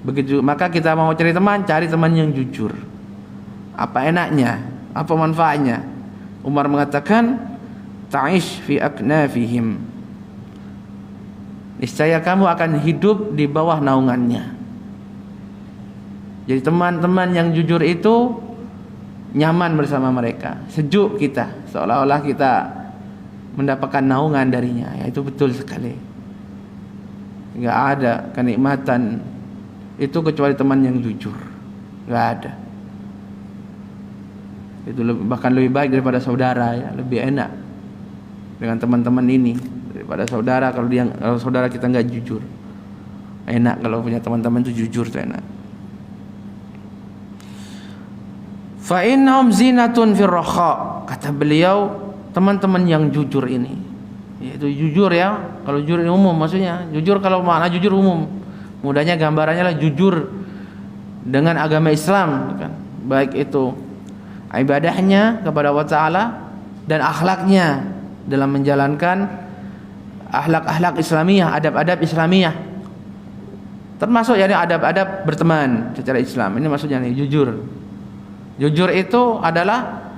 Begitu, maka kita mau cari teman yang jujur. Apa enaknya? Apa manfaatnya? Umar mengatakan, ta'ish fi aknafihim. Niscaya kamu akan hidup di bawah naungannya. Jadi teman-teman yang jujur itu nyaman bersama mereka, sejuk kita, seolah-olah kita mendapatkan naungan darinya. Ya, itu betul sekali. Enggak ada kenikmatan itu kecuali teman yang jujur. Enggak ada. Itu bahkan lebih baik daripada saudara, ya, lebih enak dengan teman-teman ini daripada saudara. Kalau saudara kita enggak jujur, enak kalau punya teman-teman itu jujur, itu enak. Fa innahum zinatun fir raha. Kata beliau, teman-teman yang jujur ini, yaitu jujur, ya. Kalau jujur ini umum, maksudnya jujur, kalau makna jujur umum, mudahnya gambarannya lah jujur dengan agama Islam, kan? Baik itu ibadahnya kepada Allah Ta'ala dan akhlaknya dalam menjalankan akhlak-akhlak Islamiyah, adab-adab Islamiyah, termasuk ya adab-adab berteman secara Islam. Ini maksudnya nih, jujur. Jujur itu adalah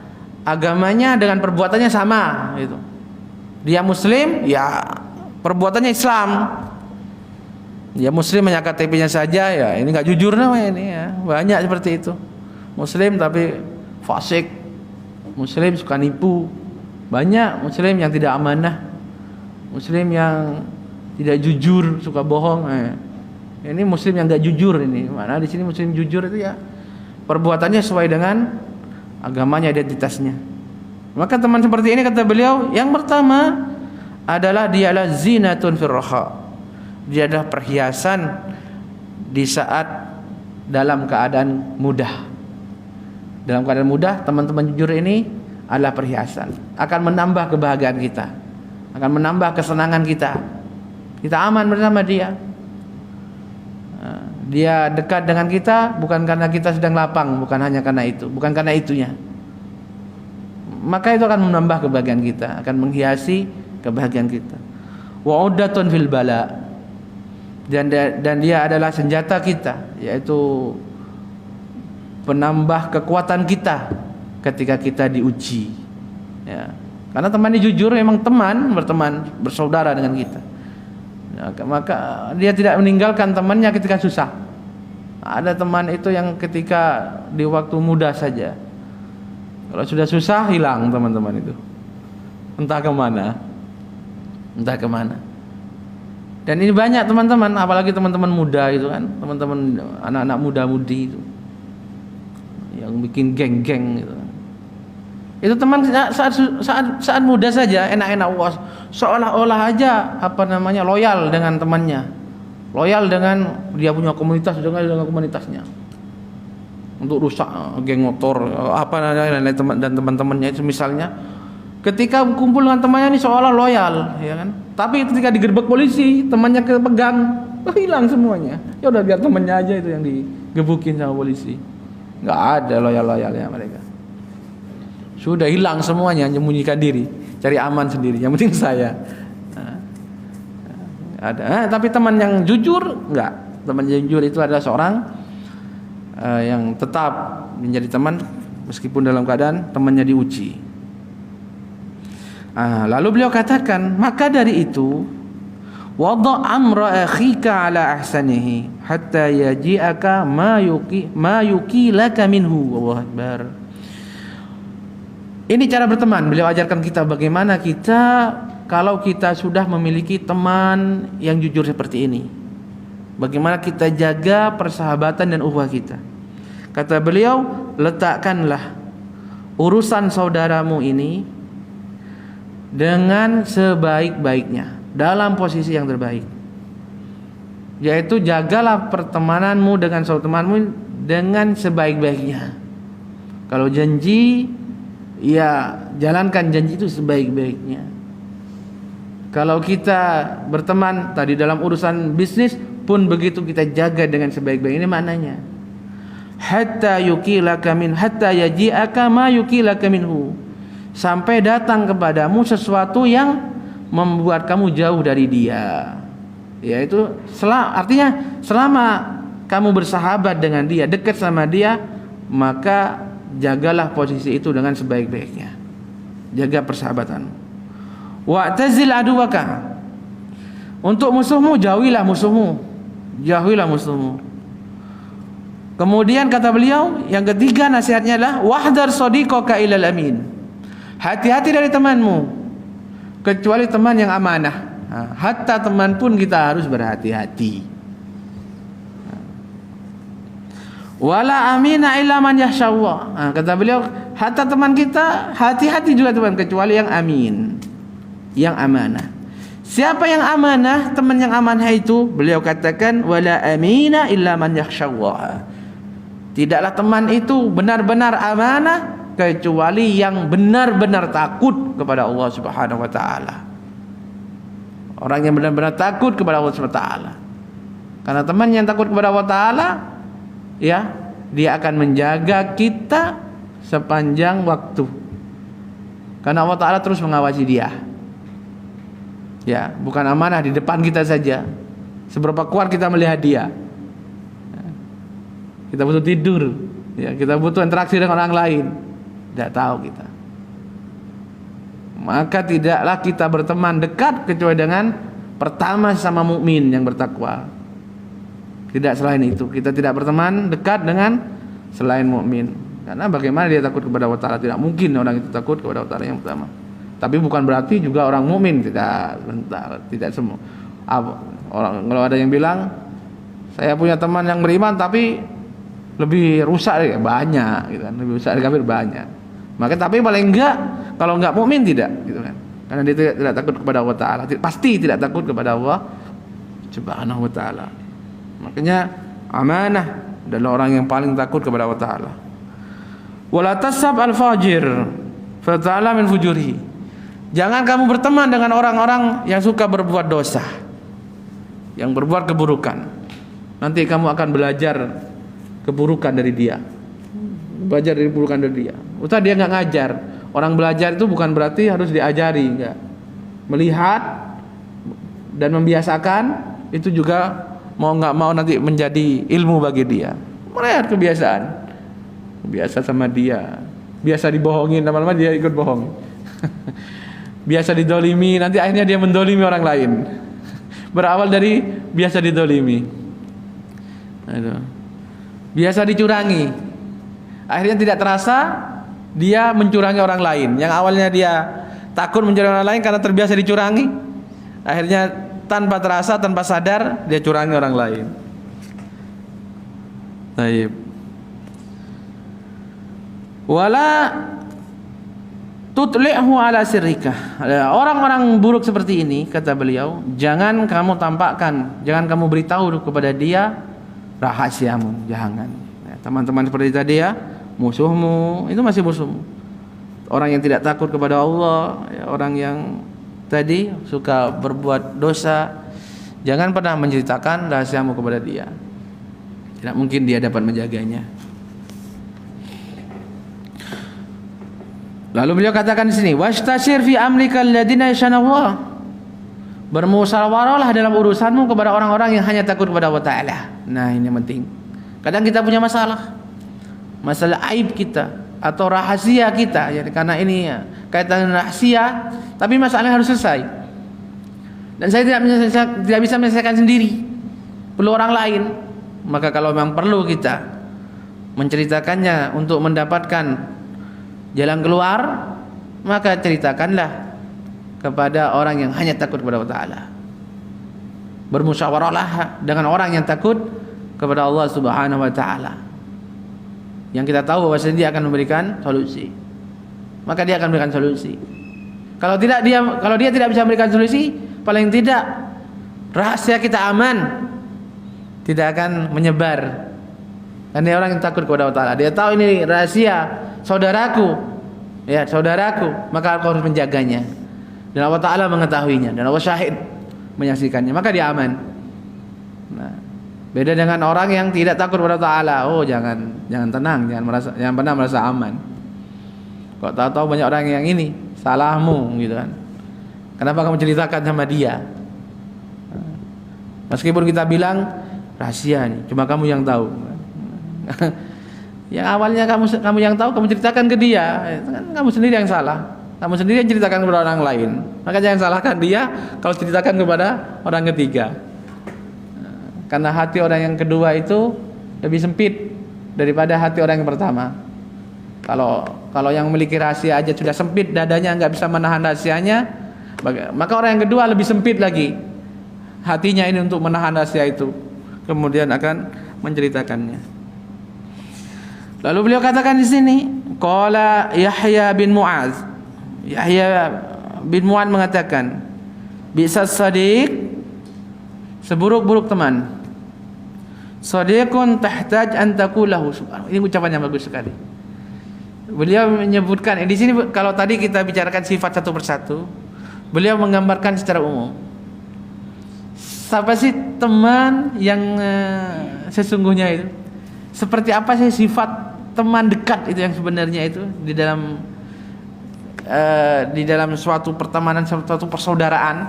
agamanya dengan perbuatannya sama, gitu. Dia muslim, ya perbuatannya Islam. Ya muslim hanya KTP-nya saja, ya ini enggak jujur namanya ini, ya. Banyak seperti itu. Muslim tapi fasik. Muslim suka nipu. Banyak muslim yang tidak amanah. Muslim yang tidak jujur, suka bohong. Ini muslim yang enggak jujur ini. Mana di sini muslim jujur itu, ya perbuatannya sesuai dengan agamanya, identitasnya. Maka teman seperti ini, kata beliau, yang pertama adalah dialah zinatun fir raha. Dia adalah perhiasan di saat dalam keadaan mudah. Dalam keadaan mudah, teman-teman jujur ini adalah perhiasan. Akan menambah kebahagiaan kita, akan menambah kesenangan kita. Kita aman bersama dia. Dia dekat dengan kita bukan karena kita sedang lapang, bukan hanya karena itu, bukan karena itunya. maka itu akan menambah kebahagiaan kita, akan menghiasi kebahagiaan kita. Wa uddatun fil bala, dan dia adalah senjata kita, yaitu penambah kekuatan kita ketika kita diuji. Ya. Karena teman ini jujur, memang berteman, bersaudara dengan kita. Ya, maka dia tidak meninggalkan temannya ketika susah. Ada teman itu yang ketika di waktu muda saja, kalau sudah susah hilang teman-teman itu, entah kemana. Dan ini banyak teman-teman, apalagi teman-teman muda itu kan, teman-teman anak-anak muda-mudi itu, yang bikin geng-geng gitu. Itu teman saat muda saja enak-enak, seolah-olah aja loyal dengan temannya, loyal dengan dia punya komunitas, dengan komunitasnya, untuk rusak geng motor dan teman-temannya itu misalnya. Ketika kumpul dengan temannya ini seolah loyal, ya kan? Tapi ketika digerebek polisi, temannya kepegang, hilang semuanya. Ya udah biar temannya aja itu yang digebukin sama polisi. Nggak ada loyal-loyalnya mereka. Sudah hilang semuanya, menyembunyikan diri, cari aman sendiri. Yang penting saya. Ada. Tapi teman yang jujur enggak. Teman yang jujur itu adalah seorang yang tetap menjadi teman meskipun dalam keadaan temannya diuji. Lalu beliau katakan, maka dari itu wada' amra akhika ala ahsanihi hatta yaji'aka ma yukilaka minhu. Allahu akbar. Ini cara berteman. Beliau ajarkan kita bagaimana kita kalau kita sudah memiliki teman yang jujur seperti ini, bagaimana kita jaga persahabatan dan ukhuwah kita. Kata beliau, letakkanlah urusan saudaramu ini dengan sebaik-baiknya, dalam posisi yang terbaik, yaitu jagalah pertemananmu dengan saudara temanmu dengan sebaik-baiknya. Kalau janji, ya jalankan janji itu sebaik-baiknya. Kalau kita berteman tadi dalam urusan bisnis pun begitu, kita jaga dengan sebaik-baiknya. Ini maknanya hatta yaji'aka ma yukilaka minhu, sampai datang kepadamu sesuatu yang membuat kamu jauh dari dia. Yaitu artinya selama kamu bersahabat dengan dia, dekat sama dia, maka jagalah posisi itu dengan sebaik-baiknya. Jaga persahabatan. Wa'tazil aduwaka, untuk musuhmu jauhilah musuhmu. Kemudian kata beliau, yang ketiga nasihatnya adalah wahdar sadiqaka ilal amin. Hati-hati dari temanmu, kecuali teman yang amanah. Hatta teman pun kita harus berhati-hati. Wala amina illa man yahsyallah. Kata beliau, hatta teman kita, hati-hati juga teman, kecuali yang amin, yang amanah. Siapa yang amanah? Teman yang amanah itu beliau katakan wala amina illa man yahsyallah. Tidaklah teman itu benar-benar amanah kecuali yang benar-benar takut kepada Allah Subhanahu wa taala. Orang yang benar-benar takut kepada Allah Subhanahu wa taala. Karena teman yang takut kepada Allah taala, ya, dia akan menjaga kita sepanjang waktu. Karena Allah taala terus mengawasi dia. Ya, bukan amanah di depan kita saja. Seberapa kuat kita melihat dia. Kita butuh tidur, ya, kita butuh interaksi dengan orang lain. Tidak tahu kita. Maka tidaklah kita berteman dekat kecuali dengan pertama sama mukmin yang bertakwa. Tidak selain itu. Kita tidak berteman dekat dengan selain mukmin. Karena bagaimana dia takut kepada Allah Ta'ala? Tidak mungkin orang itu takut kepada Allah Ta'ala yang pertama. Tapi bukan berarti juga orang mukmin tidak semua. Orang kalau ada yang bilang saya punya teman yang beriman tapi lebih rusak dari banyak, gitu kan. Lebih rusak dari kafir banyak. Maka tapi paling enggak kalau enggak mukmin tidak, gitu kan. Karena dia tidak takut kepada Allah Taala, pasti tidak takut kepada Allah Subhanahu wa taala. Makanya amanah adalah orang yang paling takut kepada Allah Taala. Wala tasab al-fajir fa ta'ala min fujurihi. Jangan kamu berteman dengan orang-orang yang suka berbuat dosa, yang berbuat keburukan. Nanti kamu akan belajar keburukan dari dia. Belajar dari keburukan dari dia. Ustaz dia enggak ngajar. Orang belajar itu bukan berarti harus diajari, enggak. Melihat dan membiasakan itu juga mau nggak mau nanti menjadi ilmu bagi dia. Melihat kebiasaan, biasa sama dia, biasa dibohongin, lama-lama dia ikut bohong. Biasa didolimi, nanti akhirnya dia mendolimi orang lain. Berawal dari biasa didolimi. Nah, biasa dicurangi, akhirnya tidak terasa dia mencurangi orang lain. Yang awalnya dia takut mencurangi orang lain karena terbiasa dicurangi, akhirnya tanpa terasa, tanpa sadar dia curangi orang lain. Baik. Wala tutli'hu ala sirrika. Orang-orang buruk seperti ini, kata beliau, jangan kamu tampakkan, jangan kamu beritahu kepada dia rahasiamu, jangan. Teman-teman seperti tadi ya, musuhmu itu masih musuhmu. Orang yang tidak takut kepada Allah, orang yang tadi suka berbuat dosa, jangan pernah menceritakan rahasiamu kepada dia. Tidak mungkin dia dapat menjaganya. Lalu beliau katakan di sini, wastashir fi amrika alladziina yakhshawna. Bermusyawarahlah dalam urusanmu kepada orang-orang yang hanya takut kepada Allah Ta'ala. Nah, ini yang penting. Kadang kita punya masalah aib kita atau rahasia kita, ya, karena ini ya, kaitan rahasia, tapi masalahnya harus selesai. Dan saya tidak bisa menyelesaikan sendiri, perlu orang lain. Maka kalau memang perlu kita menceritakannya untuk mendapatkan jalan keluar, maka ceritakanlah kepada orang yang hanya takut kepada Allah Ta'ala. Bermusyawarahlah dengan orang yang takut kepada Allah Subhanahu wa Ta'ala, yang kita tahu bahwa dia akan memberikan solusi. Maka dia akan memberikan solusi. Kalau dia tidak bisa memberikan solusi, paling tidak rahasia kita aman, tidak akan menyebar. Dan dia orang yang takut kepada Allah Ta'ala, dia tahu ini rahasia saudaraku, ya saudaraku, maka aku harus menjaganya. Dan Allah Ta'ala mengetahuinya, dan Allah syahid menyaksikannya, maka dia aman. Nah, beda dengan orang yang tidak takut kepada Allah Ta'ala. Oh, jangan tenang, jangan pernah merasa aman. Kok tahu-tahu banyak orang yang ini salahmu, gitu kan? Kenapa kamu ceritakan sama dia? Meskipun kita bilang rahasia nih, cuma kamu yang tahu. Yang awalnya kamu yang tahu, kamu ceritakan ke dia, kan kamu sendiri yang salah. Kamu sendiri yang ceritakan kepada orang lain. Maka jangan salahkan dia kalau ceritakan kepada orang ketiga. Karena hati orang yang kedua itu lebih sempit daripada hati orang yang pertama. Kalau yang memiliki rahasia aja sudah sempit dadanya, nggak bisa menahan rahasianya, maka orang yang kedua lebih sempit lagi hatinya ini untuk menahan rahasia itu, kemudian akan menceritakannya. Lalu beliau katakan di sini, qala Yahya bin Mu'adz. Yahya bin Mu'adz mengatakan, bisa sadiq, seburuk-buruk teman. Sadiqun tahtaj an taqulahu. Ini ucapannya bagus sekali. Beliau menyebutkan di sini, kalau tadi kita bicarakan sifat satu persatu, beliau menggambarkan secara umum. Siapa sih teman yang sesungguhnya itu? Seperti apa sih sifat teman dekat itu yang sebenarnya itu di dalam suatu pertemanan, suatu persaudaraan.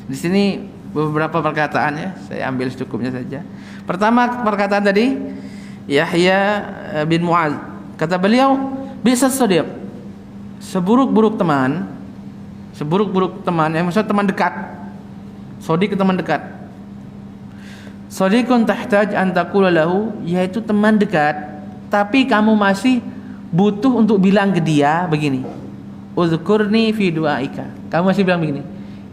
Di sini beberapa perkataan ya, saya ambil secukupnya saja. Pertama perkataan tadi Yahya bin Mu'adz, kata beliau, bisa sadiq, seburuk-buruk teman yang maksudnya teman dekat. Sadiq teman dekat. Sadiqun tahtaj an taqula lahu, yaitu teman dekat, tapi kamu masih butuh untuk bilang ke dia begini, uzkurni fi du'aika. Kamu masih bilang begini,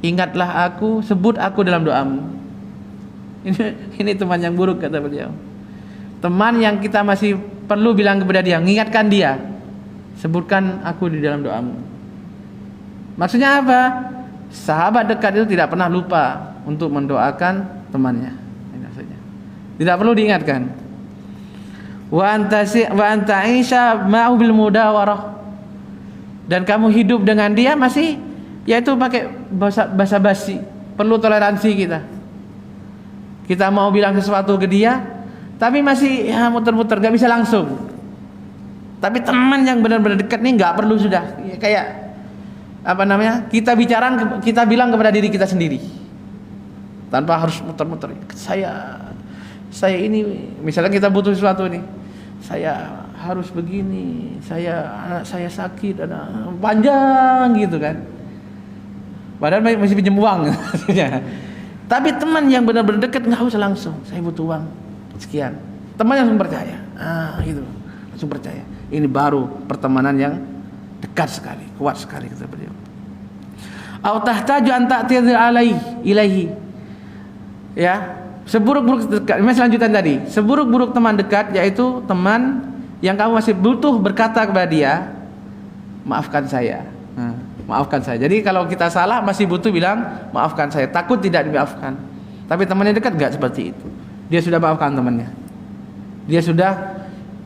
ingatlah aku, sebut aku dalam doamu. Ini teman yang buruk, kata beliau. Teman yang kita masih perlu bilang kepada dia, mengingatkan dia, sebutkan aku di dalam doamu. Maksudnya apa? Sahabat dekat itu tidak pernah lupa untuk mendoakan temannya. Ini maksudnya. Tidak perlu diingatkan. Wa anta aisha ma'u bil mudawarah. Dan kamu hidup dengan dia masih, yaitu pakai bahasa basi. Perlu toleransi kita. Kita mau bilang sesuatu ke dia, tapi masih ya muter-muter, gak bisa langsung. Tapi teman yang benar-benar dekat nih nggak perlu sudah. Ya, kayak apa namanya? Kita bilang kepada diri kita sendiri. Tanpa harus muter-muter. Saya ini misalnya kita butuh sesuatu nih. Saya harus begini. Anak saya sakit, panjang gitu kan. Padahal masih pinjam uang. Tapi teman yang benar-benar dekat nggak usah langsung. Saya butuh uang sekian. Teman yang langsung percaya. Gitu. Langsung percaya. Ini baru pertemanan yang dekat sekali, kuat sekali kata beliau. Au tahtaju an ta'tidhi ilaihi. Ya, seburuk-buruk dekat. Ini selanjutan tadi. Seburuk-buruk teman dekat yaitu teman yang kamu masih butuh berkata kepada dia, maafkan saya. Maafkan saya. Jadi kalau kita salah masih butuh bilang maafkan saya. Takut tidak dimaafkan. Tapi temannya dekat enggak seperti itu. Dia sudah maafkan temannya. Dia sudah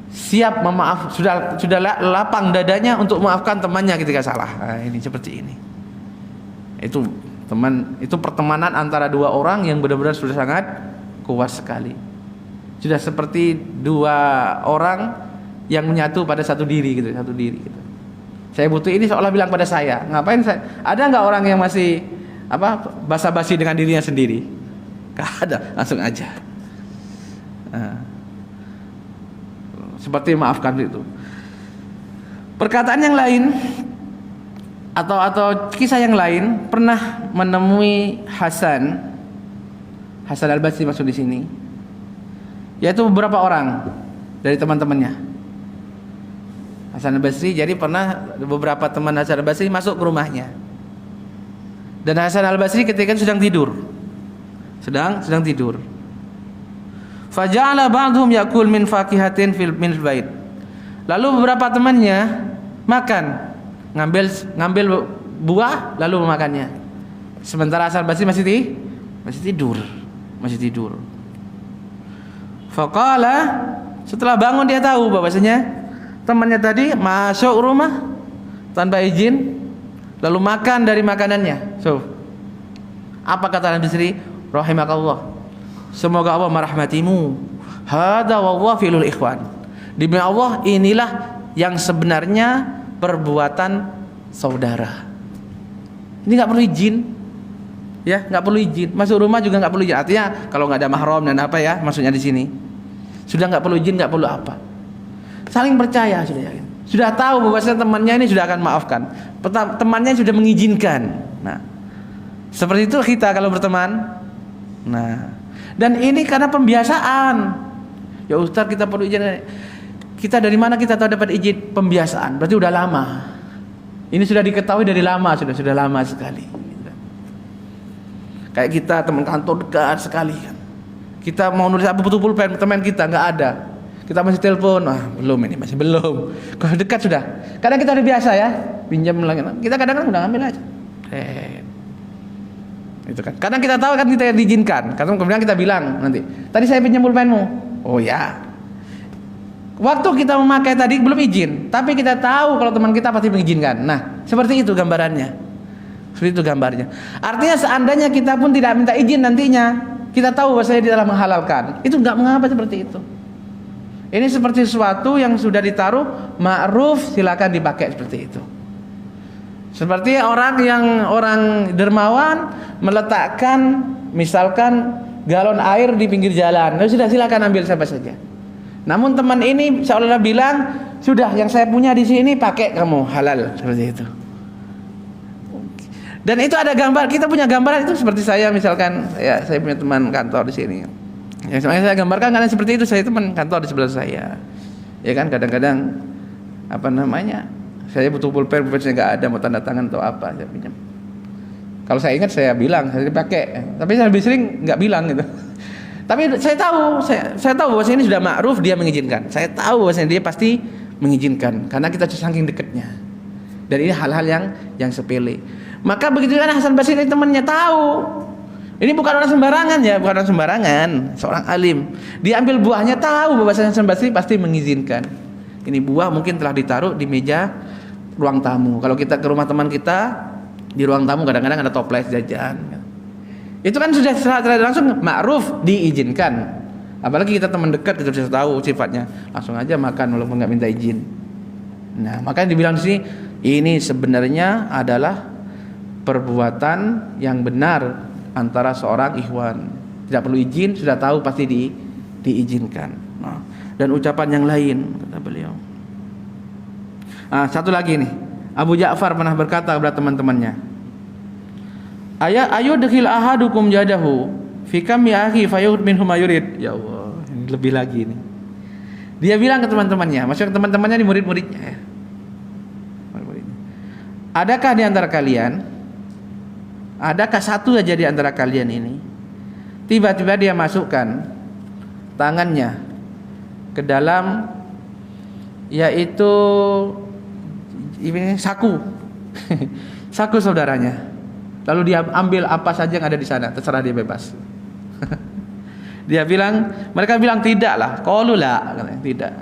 siap memaaf, sudah lapang dadanya untuk memaafkan temannya ketika salah. Ini seperti ini. Itu pertemanan antara dua orang yang benar-benar sudah sangat kuat sekali. Sudah seperti dua orang yang menyatu pada satu diri gitu. Saya butuh ini seolah bilang pada saya. Ngapain saya? Ada nggak orang yang masih basa-basi dengan dirinya sendiri? Nggak ada, langsung aja. Seperti maafkan itu. Perkataan yang lain atau kisah yang lain pernah menemui Hasan Al-Basri masuk di sini. Yaitu beberapa orang dari teman-temannya. Hasan Al-Basri jadi pernah beberapa teman Hasan Al-Basri masuk ke rumahnya. Dan Hasan Al-Basri ketika itu sedang tidur. Sedang tidur. Faja'ala ba'dhum yakul min fakihatin min bait. Lalu beberapa temannya makan, ngambil buah lalu memakannya. Sementara Hasan Basri masih tidur. Faqala, setelah bangun dia tahu bahwasanya temannya tadi masuk rumah tanpa izin lalu makan dari makanannya. Apa kata Hasan Basri? Rahimakallah. Semoga Allah merahmatimu. Hada wallahu filul ikhwan. Demi Allah inilah yang sebenarnya perbuatan saudara. Ini nggak perlu izin, ya nggak perlu izin. Masuk rumah juga nggak perlu izin. Artinya kalau nggak ada mahram dan apa ya, maksudnya di sini sudah nggak perlu izin, nggak perlu apa. Saling percaya sudah yakin. Sudah tahu bahwasanya temannya ini sudah akan maafkan. Temannya sudah mengizinkan. Nah, seperti itu kita kalau berteman. Nah. Dan ini karena pembiasaan. Ya Ustaz kita perlu izin. Kita dari mana kita tahu dapat izin? Pembiasaan. Berarti udah lama. Ini sudah diketahui dari lama, sudah lama sekali. Kayak kita teman kantor dekat sekali kan. Kita mau nulis apa butuh pulpen teman kita nggak ada. Kita masih telepon, masih belum. Kalau dekat sudah. Kadang kita udah biasa ya, pinjam lagi. Kita kadang-kadang udah ngambil aja. Itu kan. Kadang kita tahu kan kita diizinkan. Kemudian kita bilang nanti, tadi saya pinjam pulpenmu. Oh ya. Waktu kita memakai tadi belum izin, tapi kita tahu kalau teman kita pasti mengizinkan. Nah, seperti itu gambarannya. Seperti itu gambarnya. Artinya seandainya kita pun tidak minta izin nantinya, kita tahu bahwa saya telah menghalalkan. Itu enggak mengapa seperti itu. Ini seperti sesuatu yang sudah ditaruh ma'ruf, silakan dipakai seperti itu. Seperti orang dermawan meletakkan misalkan galon air di pinggir jalan. Sudah silakan ambil siapa saja. Namun teman ini seolah-olah bilang, sudah yang saya punya di sini pakai kamu, halal seperti itu. Dan itu ada gambar, kita punya gambaran itu seperti saya misalkan ya saya punya teman kantor di sini. Yang saya gambarkan karena seperti itu, saya teman kantor di sebelah saya. Ya kan kadang-kadang saya butuh pulpen saya nggak ada, mau tanda tangan atau apa saya pinjam. Kalau saya ingat saya bilang saya dipakai, tapi saya lebih sering nggak bilang gitu. Tapi saya tahu bahwa ini sudah ma'ruf, dia mengizinkan. Saya tahu bahwa dia pasti mengizinkan karena kita saking dekatnya. Dan ini hal-hal yang sepele. Maka begitu kan Hasan Basri temannya tahu. Ini bukan orang sembarangan ya, bukan orang sembarangan, seorang alim. Dia ambil buahnya tahu bahwa Hasan Basri pasti mengizinkan. Ini buah mungkin telah ditaruh di meja ruang tamu. Kalau kita ke rumah teman kita, di ruang tamu kadang-kadang ada toples jajan. Itu kan sudah secara langsung ma'ruf, diizinkan. Apalagi kita teman dekat, kita sudah tahu sifatnya. Langsung aja makan walaupun nggak minta izin. Nah, makanya dibilang di sini ini sebenarnya adalah perbuatan yang benar antara seorang ikhwan. Tidak perlu izin, sudah tahu pasti diizinkan. Nah, dan ucapan yang lain kata beliau. Satu lagi nih, Abu Ja'far pernah berkata kepada teman-temannya, ayo dekhil ahadukum jadahu fi kam ya akhi fayud minhum yurid. Ya Allah, ini lebih lagi nih. Dia bilang ke teman-temannya, maksudnya teman-temannya di murid-muridnya ya. Adakah di antara kalian, adakah satu aja di antara kalian ini tiba-tiba dia masukkan tangannya ke dalam yaitu ini saku saku saudaranya, lalu dia ambil apa saja yang ada di sana, terserah dia bebas. Mereka bilang tidaklah. Qalu la, tidak.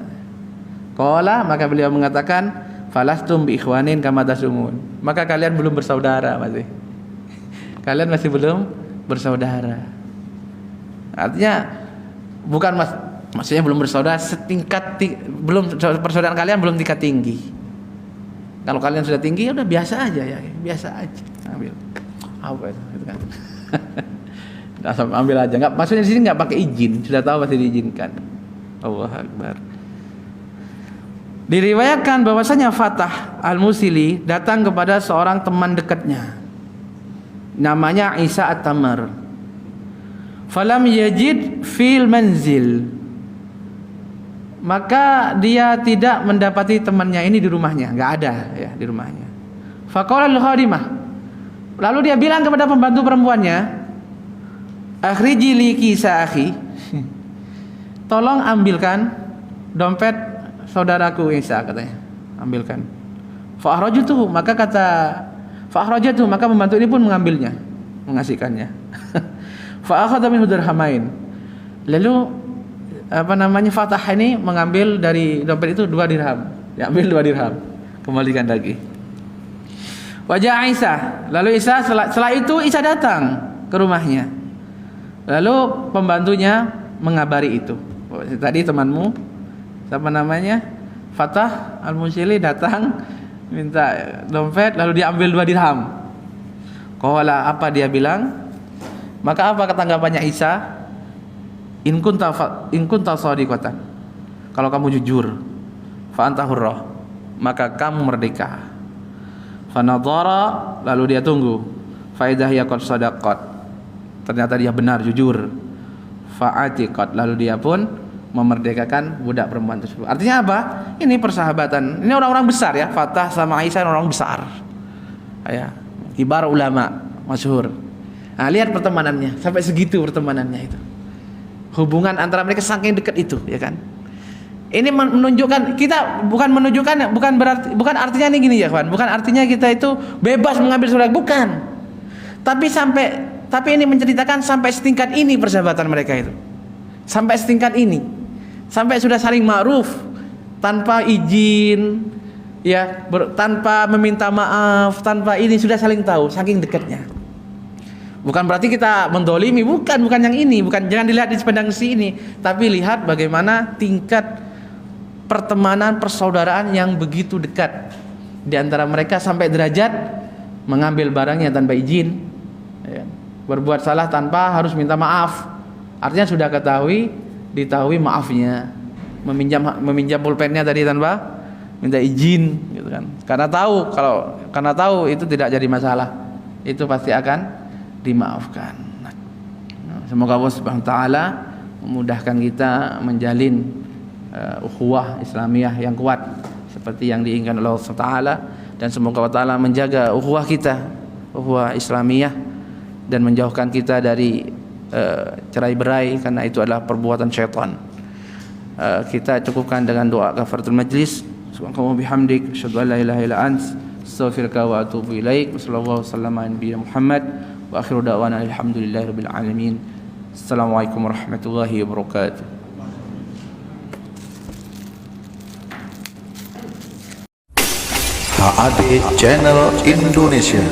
Qala, maka beliau mengatakan falastum bi ikhwanin kama tasumun, maka kalian belum bersaudara masih. Kalian masih belum bersaudara. Artinya bukan maksudnya belum bersaudara setingkat belum, persaudaraan kalian belum tingkat tinggi. Kalau kalian sudah tinggi ya udah biasa aja ya, biasa aja. Ambil. Apa itu gitu kan. Ambil aja. Enggak, maksudnya di sini enggak pakai izin, sudah tahu pasti diizinkan. Allahu Akbar. Diriwayatkan bahwasanya Fatah Al-Musili datang kepada seorang teman dekatnya. Namanya Isa At-Tamar. Falam yajid fil manzil, maka dia tidak mendapati temannya ini di rumahnya, nggak ada ya di rumahnya. Faqala lil khadimah, lalu dia bilang kepada pembantu perempuannya, akhriji li kisa akhi, tolong ambilkan dompet saudaraku Isa, katanya, ambilkan. Fa akhrajtuhu, maka pembantu ini pun mengambilnya, mengasihkannya. Fa akhadha minhu dirhamain. Lalu Fatah ini mengambil dari dompet itu 2 dirham. Diambil 2 dirham, kembalikan lagi. Wajah Isa, lalu Isa setelah itu Isa datang ke rumahnya. Lalu pembantunya mengabari itu. Tadi temanmu Fatah Al-Musili datang minta dompet, lalu diambil 2 dirham. Qala, apa dia bilang? Maka apa tanggapannya Isa? In kunta shadiqatan, kalau kamu jujur, fa anta hurrah, maka kamu merdeka. Fa nadhara, lalu dia tunggu. Fa idza hiya qad sadaqat, ternyata dia benar jujur. Fa atiqat, lalu dia pun memerdekakan budak perempuan tersebut. Artinya apa? Ini persahabatan. Ini orang-orang besar ya, Fatah sama Isa orang besar. Ya, kibar ulama masyhur. Nah, lihat pertemanannya, sampai segitu pertemanannya itu. Hubungan antara mereka saking dekat itu, ya kan? Ini menunjukkan kita bukan artinya ini gini ya, kawan. Bukan artinya kita itu bebas mengambil saudara, bukan. Tapi ini menceritakan sampai setingkat ini persahabatan mereka itu. Sampai setingkat ini. Sampai sudah saling ma'ruf tanpa izin, ya, tanpa meminta maaf, tanpa ini sudah saling tahu, saking dekatnya. Bukan berarti kita mendolimi, bukan yang ini, jangan dilihat di pandang sini, tapi lihat bagaimana tingkat pertemanan, persaudaraan yang begitu dekat di antara mereka sampai derajat mengambil barangnya tanpa izin, ya, berbuat salah tanpa harus minta maaf. Artinya sudah diketahui maafnya, meminjam pulpennya tadi tanpa minta izin, gitu kan? Karena tahu itu tidak jadi masalah, itu pasti akan dimaafkan. Semoga Allah Subhanahu wa taala memudahkan kita menjalin ukhuwah Islamiyah yang kuat seperti yang diinginkan oleh Allah Subhanahu wa taala, dan semoga Allah taala menjaga ukhuwah kita, ukhuwah Islamiyah, dan menjauhkan kita dari cerai-berai karena itu adalah perbuatan syaitan. Kita cukupkan dengan doa kafaratul majlis. Subhanallah bihamdik, asyhadu an la ilaha illa ant, astaghfiruka wa atubu ilaik. Wassallallahu wassalamu ala nabiyina Muhammad wa akhiru da'wana alhamdulillahirabbil alamin. Assalamualaikum warahmatullahi wabarakatuh. HAD Channel Indonesia.